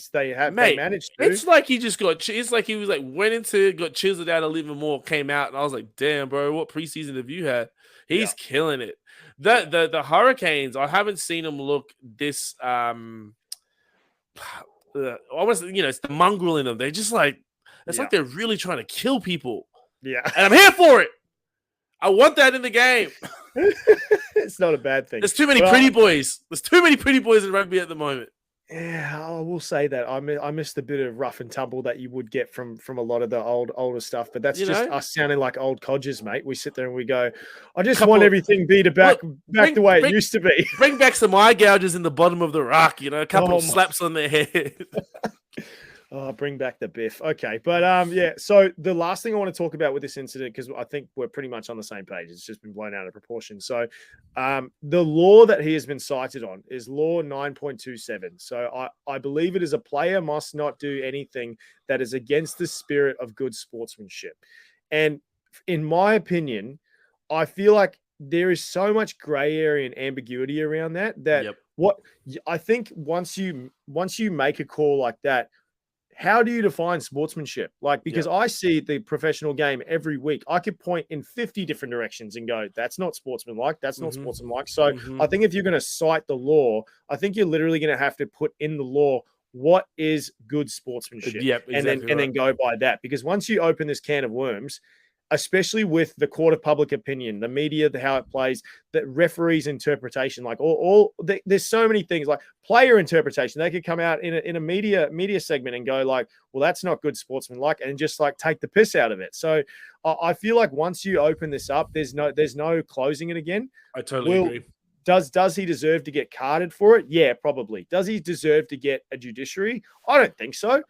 managed to. It's like he just it's like he was like went into, got chiseled out a little more, came out, and I was like, damn, bro, what preseason have you had? He's killing it. The Hurricanes, I haven't seen them look this. Almost, it's the mongrel in them. They're just like like they're really trying to kill people. Yeah, and I'm here for it. I want that in the game. It's not a bad thing. There's too many pretty boys. There's too many pretty boys in rugby at the moment. Yeah, I will say that. I missed the bit of rough and tumble that you would get from a lot of the older stuff. But that's us sounding like old codgers, mate. We sit there and we go, I just want everything back the way it used to be. Bring back some eye gouges in the bottom of the rock, a couple of slaps on their head. Oh, bring back the biff. Okay. But yeah, so the last thing I want to talk about with this incident, because I think we're pretty much on the same page. It's just been blown out of proportion. So the law that he has been cited on is law 9.27. So I believe it is a player must not do anything that is against the spirit of good sportsmanship. And in my opinion, I feel like there is so much gray area and ambiguity around that what I think once you make a call like that, how do you define sportsmanship? Like, because I see the professional game every week. I could point in 50 different directions and go, that's not sportsmanlike. That's not sportsmanlike. So I think if you're going to cite the law, I think you're literally going to have to put in the law what is good sportsmanship. And then go by that. Because once you open this can of worms, especially with the court of public opinion, the media, how it plays, the referees' interpretation, like there's so many things, like player interpretation. They could come out in a media segment and go like, well, that's not good sportsmanlike, and just like take the piss out of it. So I feel like once you open this up, there's no closing it again. I totally agree. Does he deserve to get carded for it? Yeah, probably. Does he deserve to get a judiciary? I don't think so.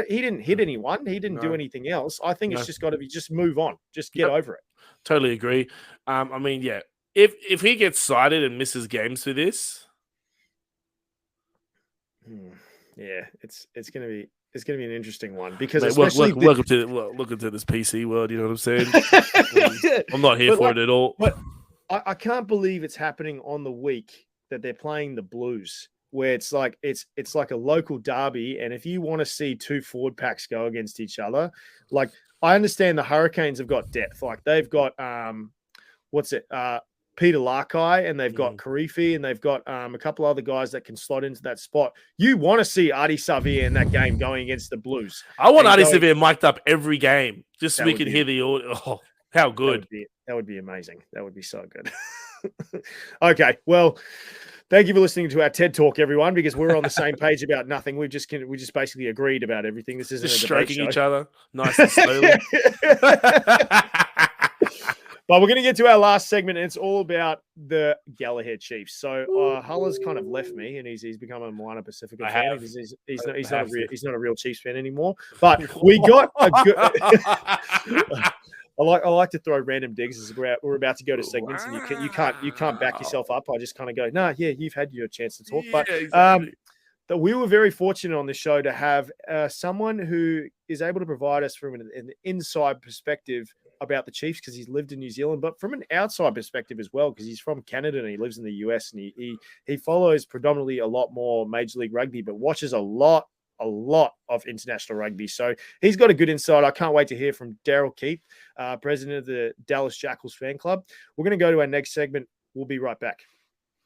He didn't hit anyone. He didn't do anything else. I think it's just got to be just move on. Just get over it. Totally agree. I mean, yeah. If he gets cited and misses games for this, yeah, it's gonna be an interesting one because especially welcome to this PC world. You know what I'm saying? I'm not here for it at all. But I can't believe it's happening on the week that they're playing the Blues, where it's like a local derby, and if you want to see two forward packs go against each other, like I understand the Hurricanes have got depth, like they've got Peter Larkai, and they've got Karifi, and they've got a couple other guys that can slot into that spot. You want to see Adi Savia in that game going against the Blues. I want Adi Savia mic'd up every game just so we can hear the audio. Oh, how good. That would be amazing. That would be so good. Okay, well, thank you for listening to our TED Talk, everyone, because we're on the same page about nothing. We just basically agreed about everything. This isn't just a debate stroking show. each other nice and slowly. But we're going to get to our last segment, and it's all about the Gallagher Chiefs. So Hulla's kind of left me, and he's become a Moana Pasifika fan. He's not a real Chiefs fan anymore. But we got a good. I like to throw random digs as we're about to go to segments, and you can't back yourself up. I just kind of go, nah, yeah, you've had your chance to talk. But exactly. that we were very fortunate on this show to have someone who is able to provide us from an inside perspective about the Chiefs, because he's lived in New Zealand, but from an outside perspective as well, because he's from Canada and he lives in the US, and he follows predominantly a lot more Major League Rugby, but watches a lot of international rugby. So he's got a good insight. I can't wait to hear from Darryl Keith, president of the Dallas Jackals fan club. We're going to go to our next segment. We'll be right back.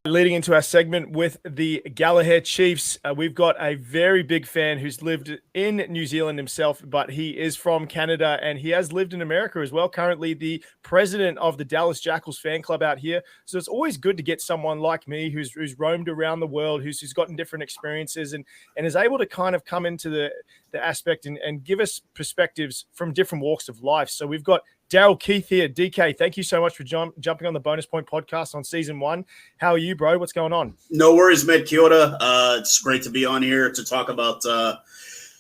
Leading into our segment with the Gallagher Chiefs, we've got a very big fan who's lived in New Zealand himself, but he is from Canada and he has lived in America as well. Currently the president of the Dallas Jackals fan club out here. So it's always good to get someone like me who's roamed around the world, who's gotten different experiences and is able to kind of come into the aspect and give us perspectives from different walks of life. So we've got Darryl Keith here. DK, thank you so much for jumping on the Bonus Point podcast on season 1. How are you, bro? What's going on? No worries, mate. Kia ora. It's great to be on here to talk about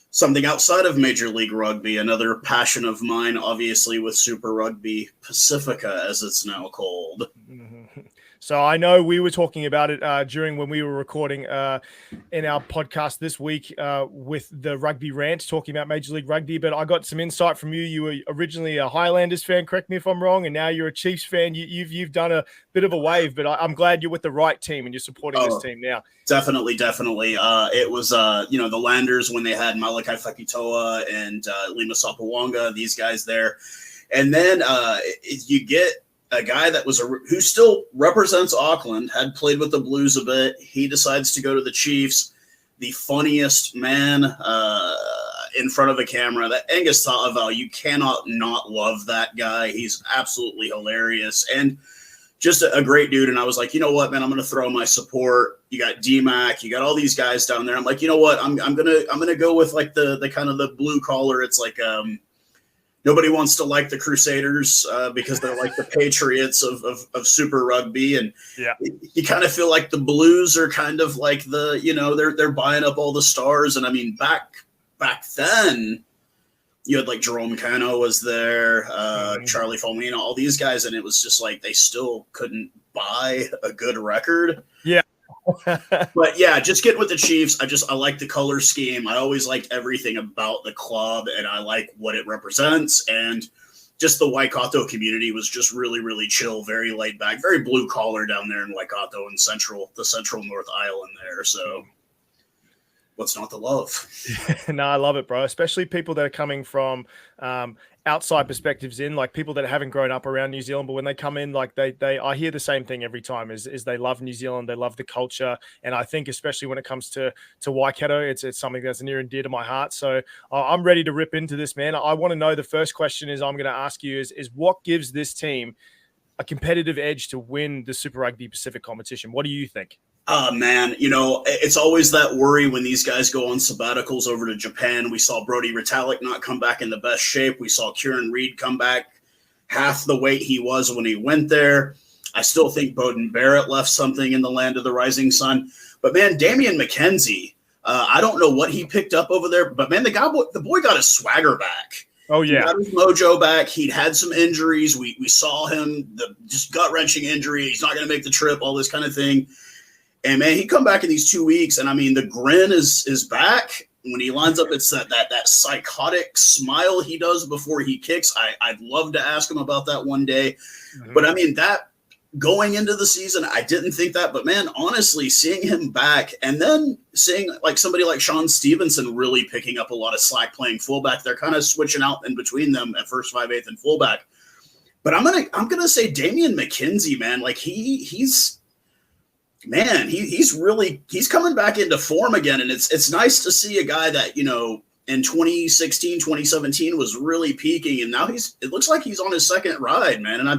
something outside of Major League Rugby, another passion of mine, obviously, with Super Rugby Pasifika, as it's now called. So I know we were talking about it during when we were recording in our podcast this week with the Rugby Rant, talking about Major League Rugby. But I got some insight from you. You were originally a Highlanders fan, correct me if I'm wrong, and now you're a Chiefs fan. You've done a bit of a wave, but I'm glad you're with the right team and you're supporting this team now. Definitely. It was the Landers when they had Malakai Fakitoa and Lima Sapawanga, these guys there, and then you get a guy that was who still represents Auckland, had played with the Blues a bit. He decides to go to the Chiefs. The funniest man in front of a camera, that Angus Ta'avao, you cannot not love that guy. He's absolutely hilarious and just a great dude. And I was like, you know what, man, I'm going to throw my support. You got DMAC, you got all these guys down there. I'm like, you know what, I'm gonna go with like the kind of the blue collar. It's like nobody wants to like the Crusaders because they're like the Patriots of Super Rugby. And you kind of feel like the Blues are kind of like they're buying up all the stars. And I mean, back back then, you had like Jerome Cano was there, Charlie Fulmina, all these guys, and it was just like they still couldn't buy a good record. Yeah. But yeah, just getting with the Chiefs. I like the color scheme. I always liked everything about the club, and I like what it represents. And just the Waikato community was just really, really chill, very laid back, very blue collar down there in Waikato and the central North Island there. So what's not to love? No, I love it, bro. Especially people that are coming from outside perspectives in, like people that haven't grown up around New Zealand, but when they come in, like I hear the same thing every time is they love New Zealand, they love the culture. And I think especially when it comes to Waikato, it's something that's near and dear to my heart. So I'm ready to rip into this, man. I want to know, the first question is I'm going to ask you is what gives this team a competitive edge to win the Super Rugby Pacific competition? What do you think? Man, it's always that worry when these guys go on sabbaticals over to Japan. We saw Brodie Retallick not come back in the best shape. We saw Kieran Reid come back half the weight he was when he went there. I still think Bowden Barrett left something in the land of the rising sun. But, man, Damian McKenzie, I don't know what he picked up over there. But, man, the boy got his swagger back. Oh, yeah. He got his mojo back. He'd had some injuries. We saw him, just gut-wrenching injury. He's not going to make the trip, all this kind of thing. And, man, he come back in these 2 weeks, and, I mean, the grin is back. When he lines up, it's that psychotic smile he does before he kicks. I'd love to ask him about that one day. Mm-hmm. But, I mean, that going into the season, I didn't think that. But, man, honestly, seeing him back and then seeing, like, somebody like Sean Stevenson really picking up a lot of slack playing fullback, they're kind of switching out in between them at first 5/8 and fullback. But I'm gonna say Damian McKenzie, man, like he's coming back into form again. And it's nice to see a guy that, in 2016, 2017 was really peaking. And now it looks like he's on his second ride, man. And I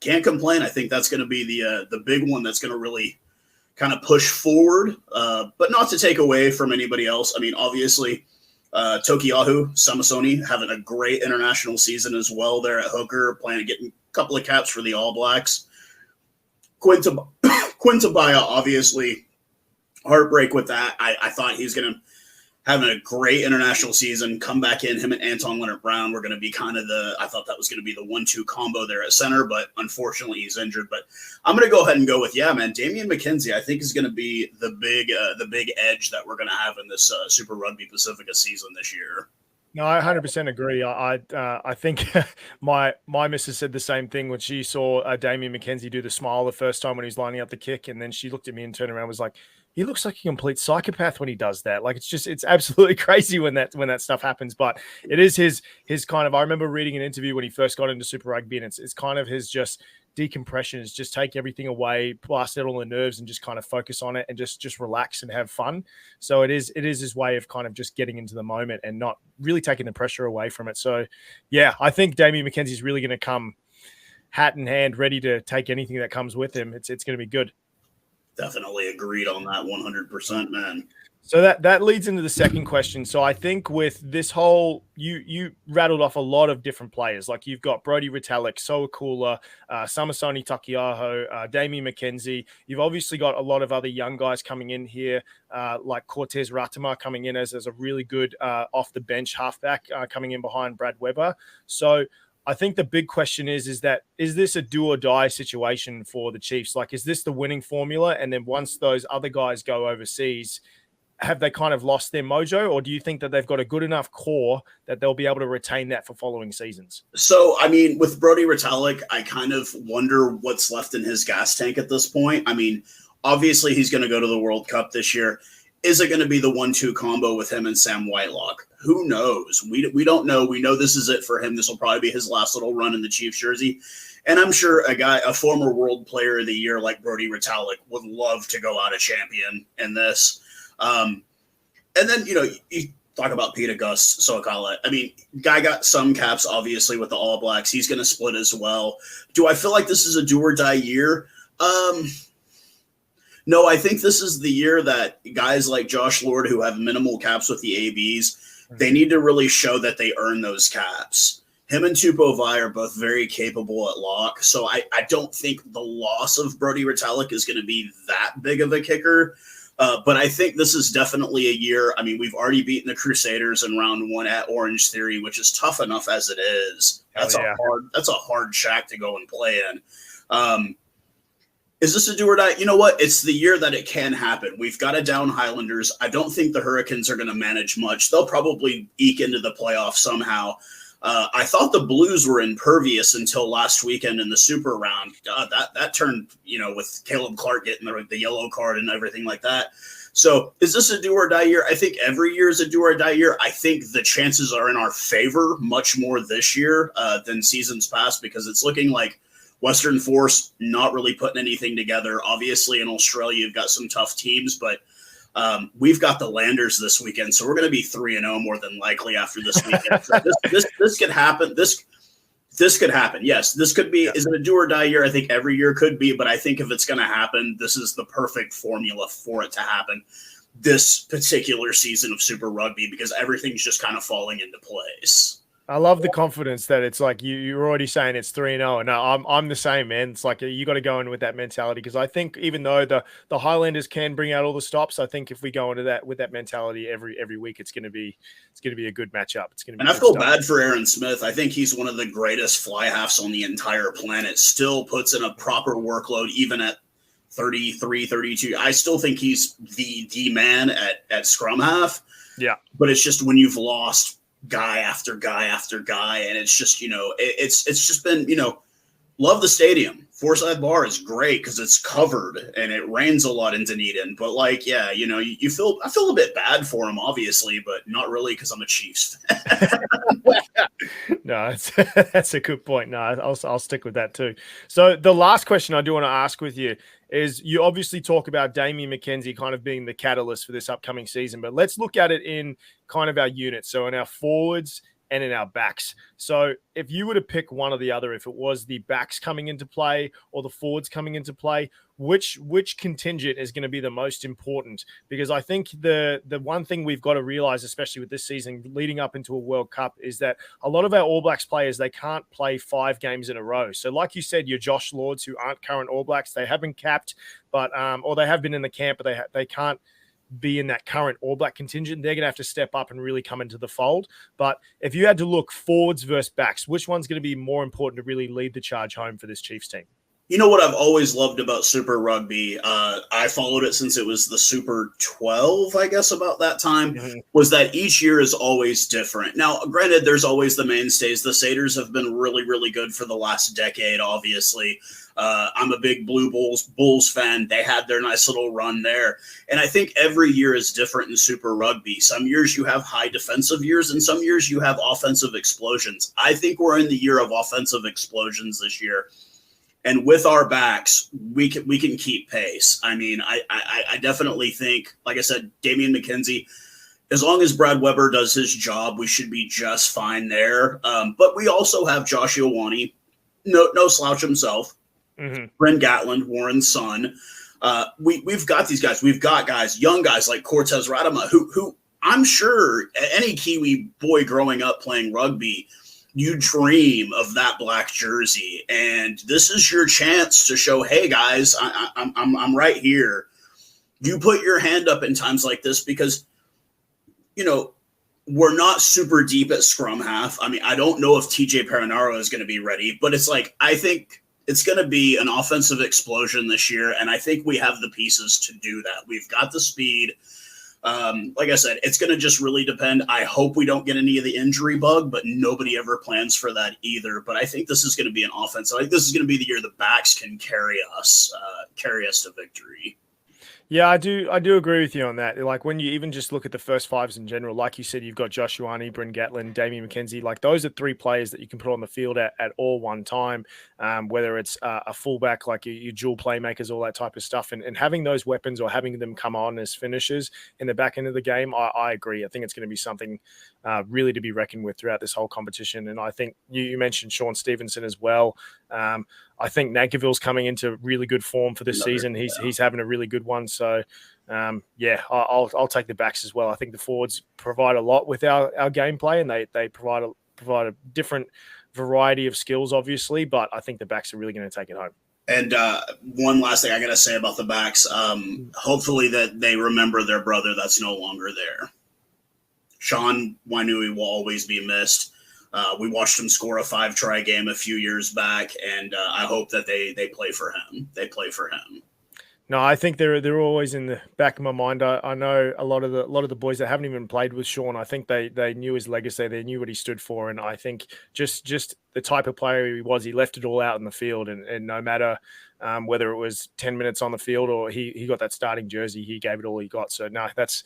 can't complain. I think that's going to be the big one that's going to really kind of push forward, but not to take away from anybody else. I mean, obviously, Tokiahu Samasoni having a great international season as well there at hooker, planning to get a couple of caps for the All Blacks. Quintabaya, obviously, heartbreak with that. I thought he's going to have a great international season, come back in. Him and Anton Leonard-Brown were going to be kind of I thought that was going to be the 1-2 combo there at center, but unfortunately he's injured. But I'm going to go ahead and go with, Damian McKenzie, I think is going to be the big edge that we're going to have in this Super Rugby Pacifica season this year. No, I 100% agree. I think my missus said the same thing when she saw Damian McKenzie do the smile the first time when he was lining up the kick, and then she looked at me and turned around and was like, he looks like a complete psychopath when he does that. Like, it's absolutely crazy when that stuff happens. But it is his kind of, I remember reading an interview when he first got into Super Rugby, and it's kind of his just decompression, is just take everything away, blast out all the nerves and just kind of focus on it and just relax and have fun. So it is his way of kind of just getting into the moment and not really taking the pressure away from it. So yeah, I think Damian McKenzie is really going to come hat in hand, ready to take anything that comes with him. It's going to be good. Definitely agreed on that 100%, man. So that leads into the second question. So I think with this whole, you rattled off a lot of different players. Like you've got Brodie Retallick, Soakula, Samasoni Takiaho, Damian McKenzie. You've obviously got a lot of other young guys coming in here, like Cortez Ratama coming in as a really good off the bench halfback coming in behind Brad Weber. So I think the big question is this a do or die situation for the Chiefs? Like, is this the winning formula? And then once those other guys go overseas, have they kind of lost their mojo, or do you think that they've got a good enough core that they'll be able to retain that for following seasons? So, I mean, with Brodie Retallick, I kind of wonder what's left in his gas tank at this point. I mean, obviously he's going to go to the World Cup this year. Is it going to be the 1-2 combo with him and Sam Whitelock? Who knows? We don't know. We know this is it for him. This will probably be his last little run in the Chiefs jersey. And I'm sure a former World Player of the Year like Brodie Retallick would love to go out a champion in this. And then, you talk about Peter Gus Soakala. I mean, guy got some caps, obviously, with the All Blacks. He's going to split as well. Do I feel like this is a do or die year? No, I think this is the year that guys like Josh Lord, who have minimal caps with the ABs, they need to really show that they earn those caps. Him and Tupou Vaa'i are both very capable at lock. So I don't think the loss of Brodie Retallick is going to be that big of a kicker. But I think this is definitely a year. I mean, we've already beaten the Crusaders in round 1 at Orange Theory, which is tough enough as it is. That's a hard shack to go and play in. Is this a do or die? You know what? It's the year that it can happen. We've got to down Highlanders. I don't think the Hurricanes are going to manage much. They'll probably eke into the playoffs somehow. I thought the Blues were impervious until last weekend in the Super Round. That turned, with Caleb Clark getting the yellow card and everything like that. So is this a do or die year? I think every year is a do or die year. I think the chances are in our favor much more this year than seasons past, because it's looking like Western Force not really putting anything together. Obviously, in Australia, you've got some tough teams, but we've got the Landers this weekend, so we're going to be 3-0 more than likely after this weekend. So this could happen. This could happen. Yes, this could be. Is it a do or die year? I think every year could be, but I think if it's going to happen, this is the perfect formula for it to happen this particular season of Super Rugby, because everything's just kind of falling into place. I love the confidence that it's like you're already saying it's 3-0. No, I'm the same, man. It's like you got to go in with that mentality, because I think even though the Highlanders can bring out all the stops, I think if we go into that with that mentality every week, it's going to be a good matchup. It's going to be. And I feel bad for Aaron Smith. I think he's one of the greatest fly halves on the entire planet. Still puts in a proper workload even at 33, 32. I still think he's the man at scrum half. Yeah, but it's just when you've lost guy after guy after guy, and it's just it's just been love the stadium. Forsyth Bar is great because it's covered and it rains a lot in Dunedin, but I feel a bit bad for him, obviously, but not really, because I'm a Chiefs fan. No, that's a good point. No, I'll stick with that too. So the last question I do want to ask with you is, you obviously talk about Damien McKenzie kind of being the catalyst for this upcoming season, but let's look at it in kind of our units. So in our forwards and in our backs. So if you were to pick one or the other, if it was the backs coming into play or the forwards coming into play, which contingent is going to be the most important? Because I think the one thing we've got to realize, especially with this season leading up into a World Cup, is that a lot of our All Blacks players, they can't play 5 games in a row. So like you said, your Josh Lords, who aren't current All Blacks, they have been capped, but or they have been in the camp, but they can't be in that current All Black contingent. They're going to have to step up and really come into the fold. But if you had to look forwards versus backs, which one's going to be more important to really lead the charge home for this Chiefs team? You know what I've always loved about Super Rugby, I followed it since it was the Super 12, I guess, about that time, was that each year is always different. Now, granted, there's always the mainstays. The Satyrs have been really, really good for the last decade, obviously. I'm a big Blue Bulls fan. They had their nice little run there. And I think every year is different in Super Rugby. Some years you have high defensive years, and some years you have offensive explosions. I think we're in the year of offensive explosions this year. And with our backs, we can keep pace. I mean, I definitely think, like I said, Damien McKenzie, as long as Brad Weber does his job, we should be just fine there. But we also have Josh Ioane, no slouch himself, Bryn Gatland, Warren's son. We've got these guys. We've got guys, young guys like Cortez Radama, who I'm sure any Kiwi boy growing up playing rugby, you dream of that black jersey, and this is your chance to show, hey guys, I'm right here. You put your hand up in times like this, because we're not super deep at scrum half. I mean, I don't know if TJ Perinaro is going to be ready, but it's like, I think it's going to be an offensive explosion this year, and I think we have the pieces to do that. We've got the speed. Like I said, it's going to just really depend. I hope we don't get any of the injury bug, but nobody ever plans for that either. But I think this is going to be an offense. I think this is going to be the year the backs can carry us to victory. Yeah, I do agree with you on that. Like, when you even just look at the first fives in general, like you said, you've got Josh Ioane, Bryn Gatland, Damien McKenzie. Like, those are 3 players that you can put on the field at all one time, whether it's a fullback, like your dual playmakers, all that type of stuff. And having those weapons or having them come on as finishers in the back end of the game, I agree. I think it's going to be something really to be reckoned with throughout this whole competition. And I think you mentioned Sean Stevenson as well. I think Nankiville's coming into really good form for this season. He's having a really good one. So, I'll take the backs as well. I think the forwards provide a lot with our gameplay, and they provide a different variety of skills, obviously. But I think the backs are really going to take it home. And one last thing I got to say about the backs. Hopefully that they remember their brother that's no longer there. Sean Wainui will always be missed. We watched him score a 5-try game a few years back, and I hope that they play for him. They play for him. No, I think they're always in the back of my mind. I know a lot of the boys that haven't even played with Sean. I think they knew his legacy, they knew what he stood for, and I think just the type of player he was, he left it all out in the field, and no matter whether it was 10 minutes on the field or he got that starting jersey, he gave it all he got. So no, it's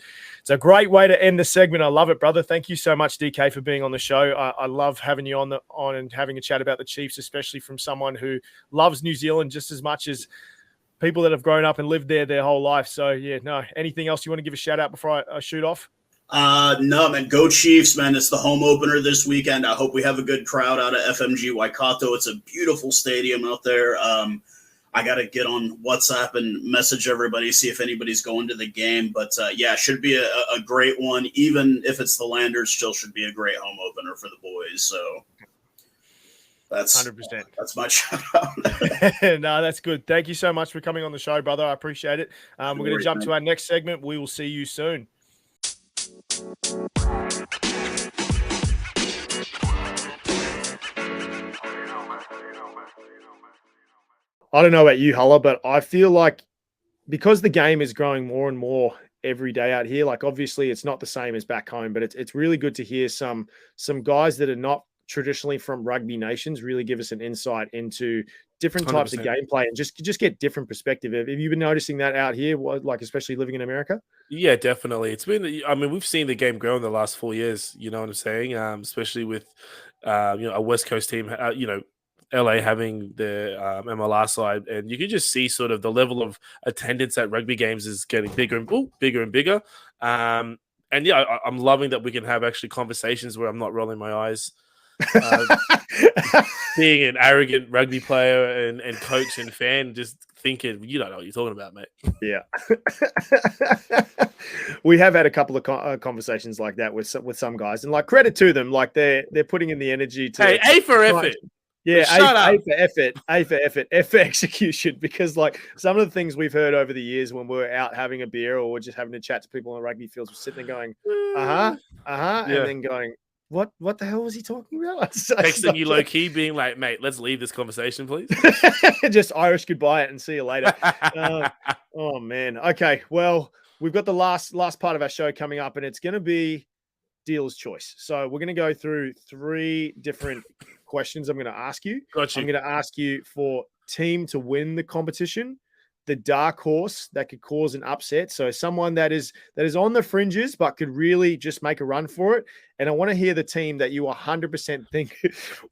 a great way to end the segment. I love it, brother. Thank you so much, DK, for being on the show. I love having you on and having a chat about the Chiefs, especially from someone who loves New Zealand just as much as people that have grown up and lived there their whole life. So yeah, no, anything else you want to give a shout out before I shoot off? No, man, go Chiefs, man. It's the home opener this weekend. I hope we have a good crowd out at FMG Waikato. It's a beautiful stadium out there. I got to get on WhatsApp and message everybody, see if anybody's going to the game. But yeah, should be a great one. Even if it's the Landers, still should be a great home opener for the boys. So that's 100%. That's my shout out. No, that's good. Thank you so much for coming on the show, brother. I appreciate it. We're going to jump to our next segment. We will see you soon. I don't know about you, Hulla, but I feel like because the game is growing more and more every day out here, like obviously it's not the same as back home, but it's really good to hear some guys that are not traditionally from rugby nations really give us an insight into different types 100%. of gameplay and just get different perspective. Have you been noticing that out here, like especially living in America? Yeah, definitely. It's been, I mean, we've seen the game grow in the last 4 years, you know what I'm saying? Especially with, a West Coast team, LA having the MLR side, and you can just see sort of the level of attendance at rugby games is getting bigger and bigger. And yeah, I'm loving that we can have actually conversations where I'm not rolling my eyes. Being an arrogant rugby player and coach and fan, just thinking, you don't know what you're talking about, mate. Yeah. We have had a couple of conversations like that with some guys, and like credit to them, like they're putting in the energy to A for effort. Yeah, Shut up. A for effort, F for execution. Because like some of the things we've heard over the years when we're out having a beer or we're just having a chat to people on the rugby fields, we're sitting there going, Yeah. and then going, what the hell was he talking about? Texting you low key, being like, mate, let's leave this conversation, please. Just Irish goodbye it and see you later. Oh man. Okay. Well, we've got the last part of our show coming up, and it's going to be dealer's choice. So we're going to go through 3 different questions I'm going to ask you. Got you. I'm going to ask you for team to win the competition, the dark horse that could cause an upset. So someone that is on the fringes, but could really just make a run for it. And I want to hear the team that you 100% think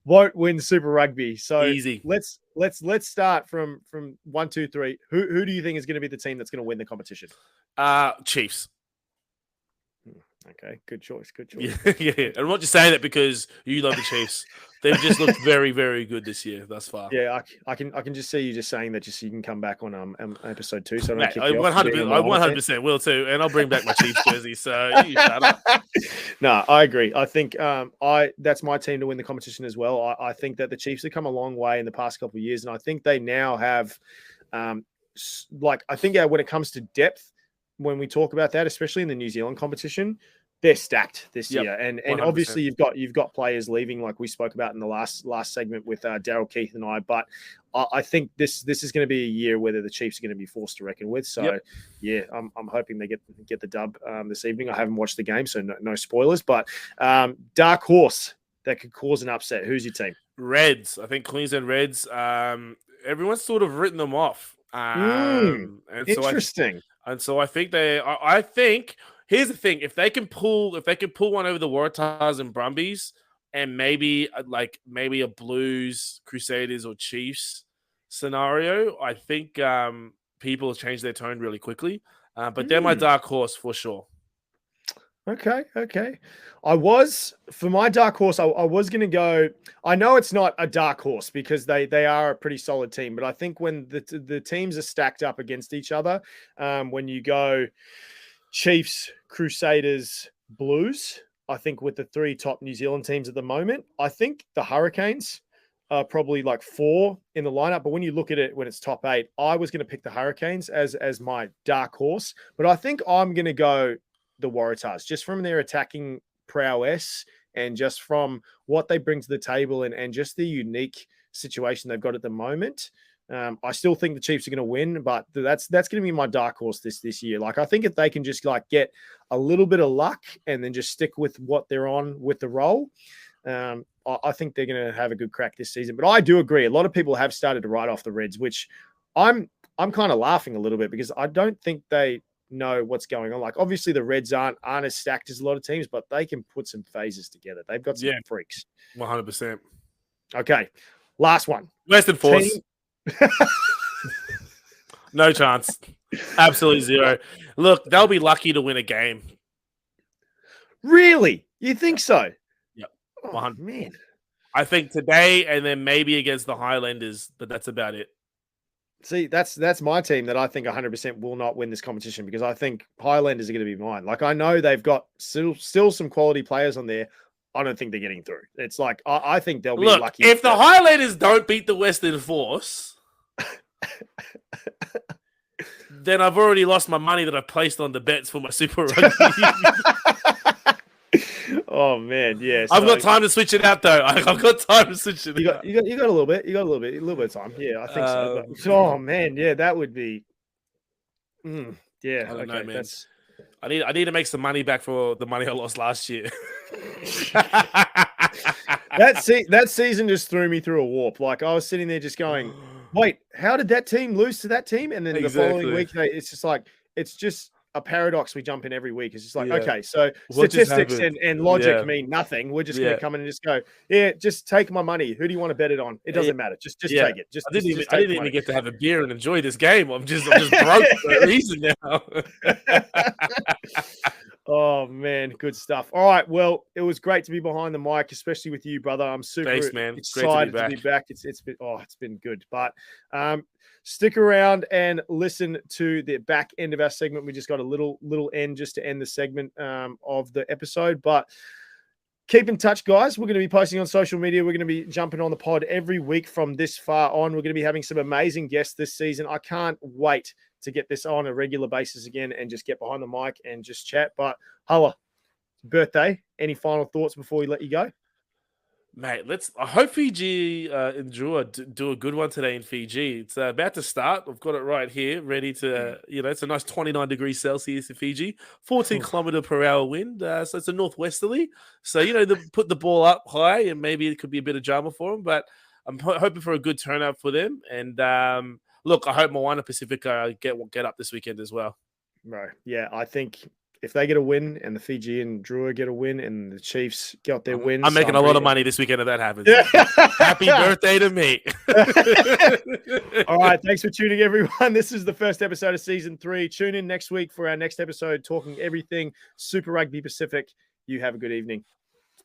won't win Super Rugby. So Easy. Let's start from 1, 2, 3. Who do you think is going to be the team that's going to win the competition? Chiefs. Okay, good choice. Good choice. Yeah. And I'm not just saying that because you love the Chiefs. They've just looked very, very good this year thus far. Yeah, I can just see you just saying that just so you can come back on episode 2. So I Mate, I 100% will too, and I'll bring back my Chiefs jersey. So you shut up. No, I agree. I think that's my team to win the competition as well. I think that the Chiefs have come a long way in the past couple of years, and I think they now have, when it comes to depth, when we talk about that, especially in the New Zealand competition, they're stacked this year. And 100%. obviously you've got players leaving, like we spoke about in the last segment with Darryl, Keith, and I. But I think this is going to be a year where the Chiefs are going to be forced to reckon with. So yeah, I'm hoping they get the dub this evening. I haven't watched the game, so no spoilers. But dark horse that could cause an upset. Who's your team? Reds. I think Queensland Reds. Everyone's sort of written them off. And interesting. So I think here's the thing: if they can pull one over the Waratahs and Brumbies, and maybe a Blues, Crusaders, or Chiefs scenario, I think people will change their tone really quickly. But they're my dark horse for sure. Okay. For my dark horse, I was going to go. I know it's not a dark horse because they are a pretty solid team, but I think when the teams are stacked up against each other, when you go Chiefs, Crusaders, Blues, I think with the 3 top New Zealand teams at the moment, I think the Hurricanes are probably like 4 in the lineup. But when you look at it, when it's top 8, I was going to pick the Hurricanes as my dark horse. But I think I'm going to go the Waratahs just from their attacking prowess and just from what they bring to the table and just the unique situation they've got at the moment. I still think the Chiefs are going to win, but that's going to be my dark horse this year. Like, I think if they can just like get a little bit of luck and then just stick with what they're on with the roll, I think they're going to have a good crack this season. But I do agree. A lot of people have started to write off the Reds, which I'm kind of laughing a little bit because I don't think they know what's going on. Like, obviously the Reds aren't as stacked as a lot of teams, but they can put some phases together. They've got some freaks. 100%. Okay. Last one. Western Force. No chance. Absolutely zero. Look, they'll be lucky to win a game. Really? You think so? Yep. Oh, man. I think today and then maybe against the Highlanders, but that's about it. See, that's my team that I think 100% will not win this competition because I think Highlanders are going to be mine. Like, I know they've got still some quality players on there. I don't think they're getting through. It's like, I think they'll be lucky. If the Highlanders don't beat the Western Force, then I've already lost my money that I placed on the bets for my Super Rugby. Oh, man, yeah. I've got time to switch it out, though. I've got time to switch it out. You got a little bit. You got a little bit of time. Yeah, I think so. But, oh, man, yeah, that would be... yeah, I don't know, man. I need to make some money back for the money I lost last year. That season just threw me through a warp. Like, I was sitting there just going, wait, how did that team lose to that team? And then the following week, it's just like, it's just a paradox we jump in every week. It's just like, okay, so statistics and logic mean nothing. We're just going to come in and just go, just take my money. Who do you want to bet it on? It doesn't matter. Just take it. I didn't even get to have a beer and enjoy this game. I'm just broke for a reason now. Oh, man, good stuff. All right, well, it was great to be behind the mic, especially with you, brother. I'm super excited to be back. It's been good. But stick around and listen to the back end of our segment. We just got a little end just to end the segment of the episode. But keep in touch, guys. We're going to be posting on social media. We're going to be jumping on the pod every week from this far on. We're going to be having some amazing guests this season. I can't wait to get this on a regular basis again and just get behind the mic and just chat. But Hala, birthday, any final thoughts before we let you go? Mate, I hope Fiji and Drew do a good one today in Fiji. It's about to start. I've got it right here, ready to, it's a nice 29 degrees Celsius in Fiji, 14 kilometer per hour wind. So it's a northwesterly. So, put the ball up high and maybe it could be a bit of drama for them, but I'm hoping for a good turnout for them. And, look, I hope Moana Pasifika get up this weekend as well. Right. Yeah, I think if they get a win and the Fiji and Drua get a win and the Chiefs got their wins, I'm making a lot of money this weekend if that happens. Happy birthday to me. All right. Thanks for tuning, everyone. This is the first episode of season 3. Tune in next week for our next episode, talking everything Super Rugby Pacific. You have a good evening.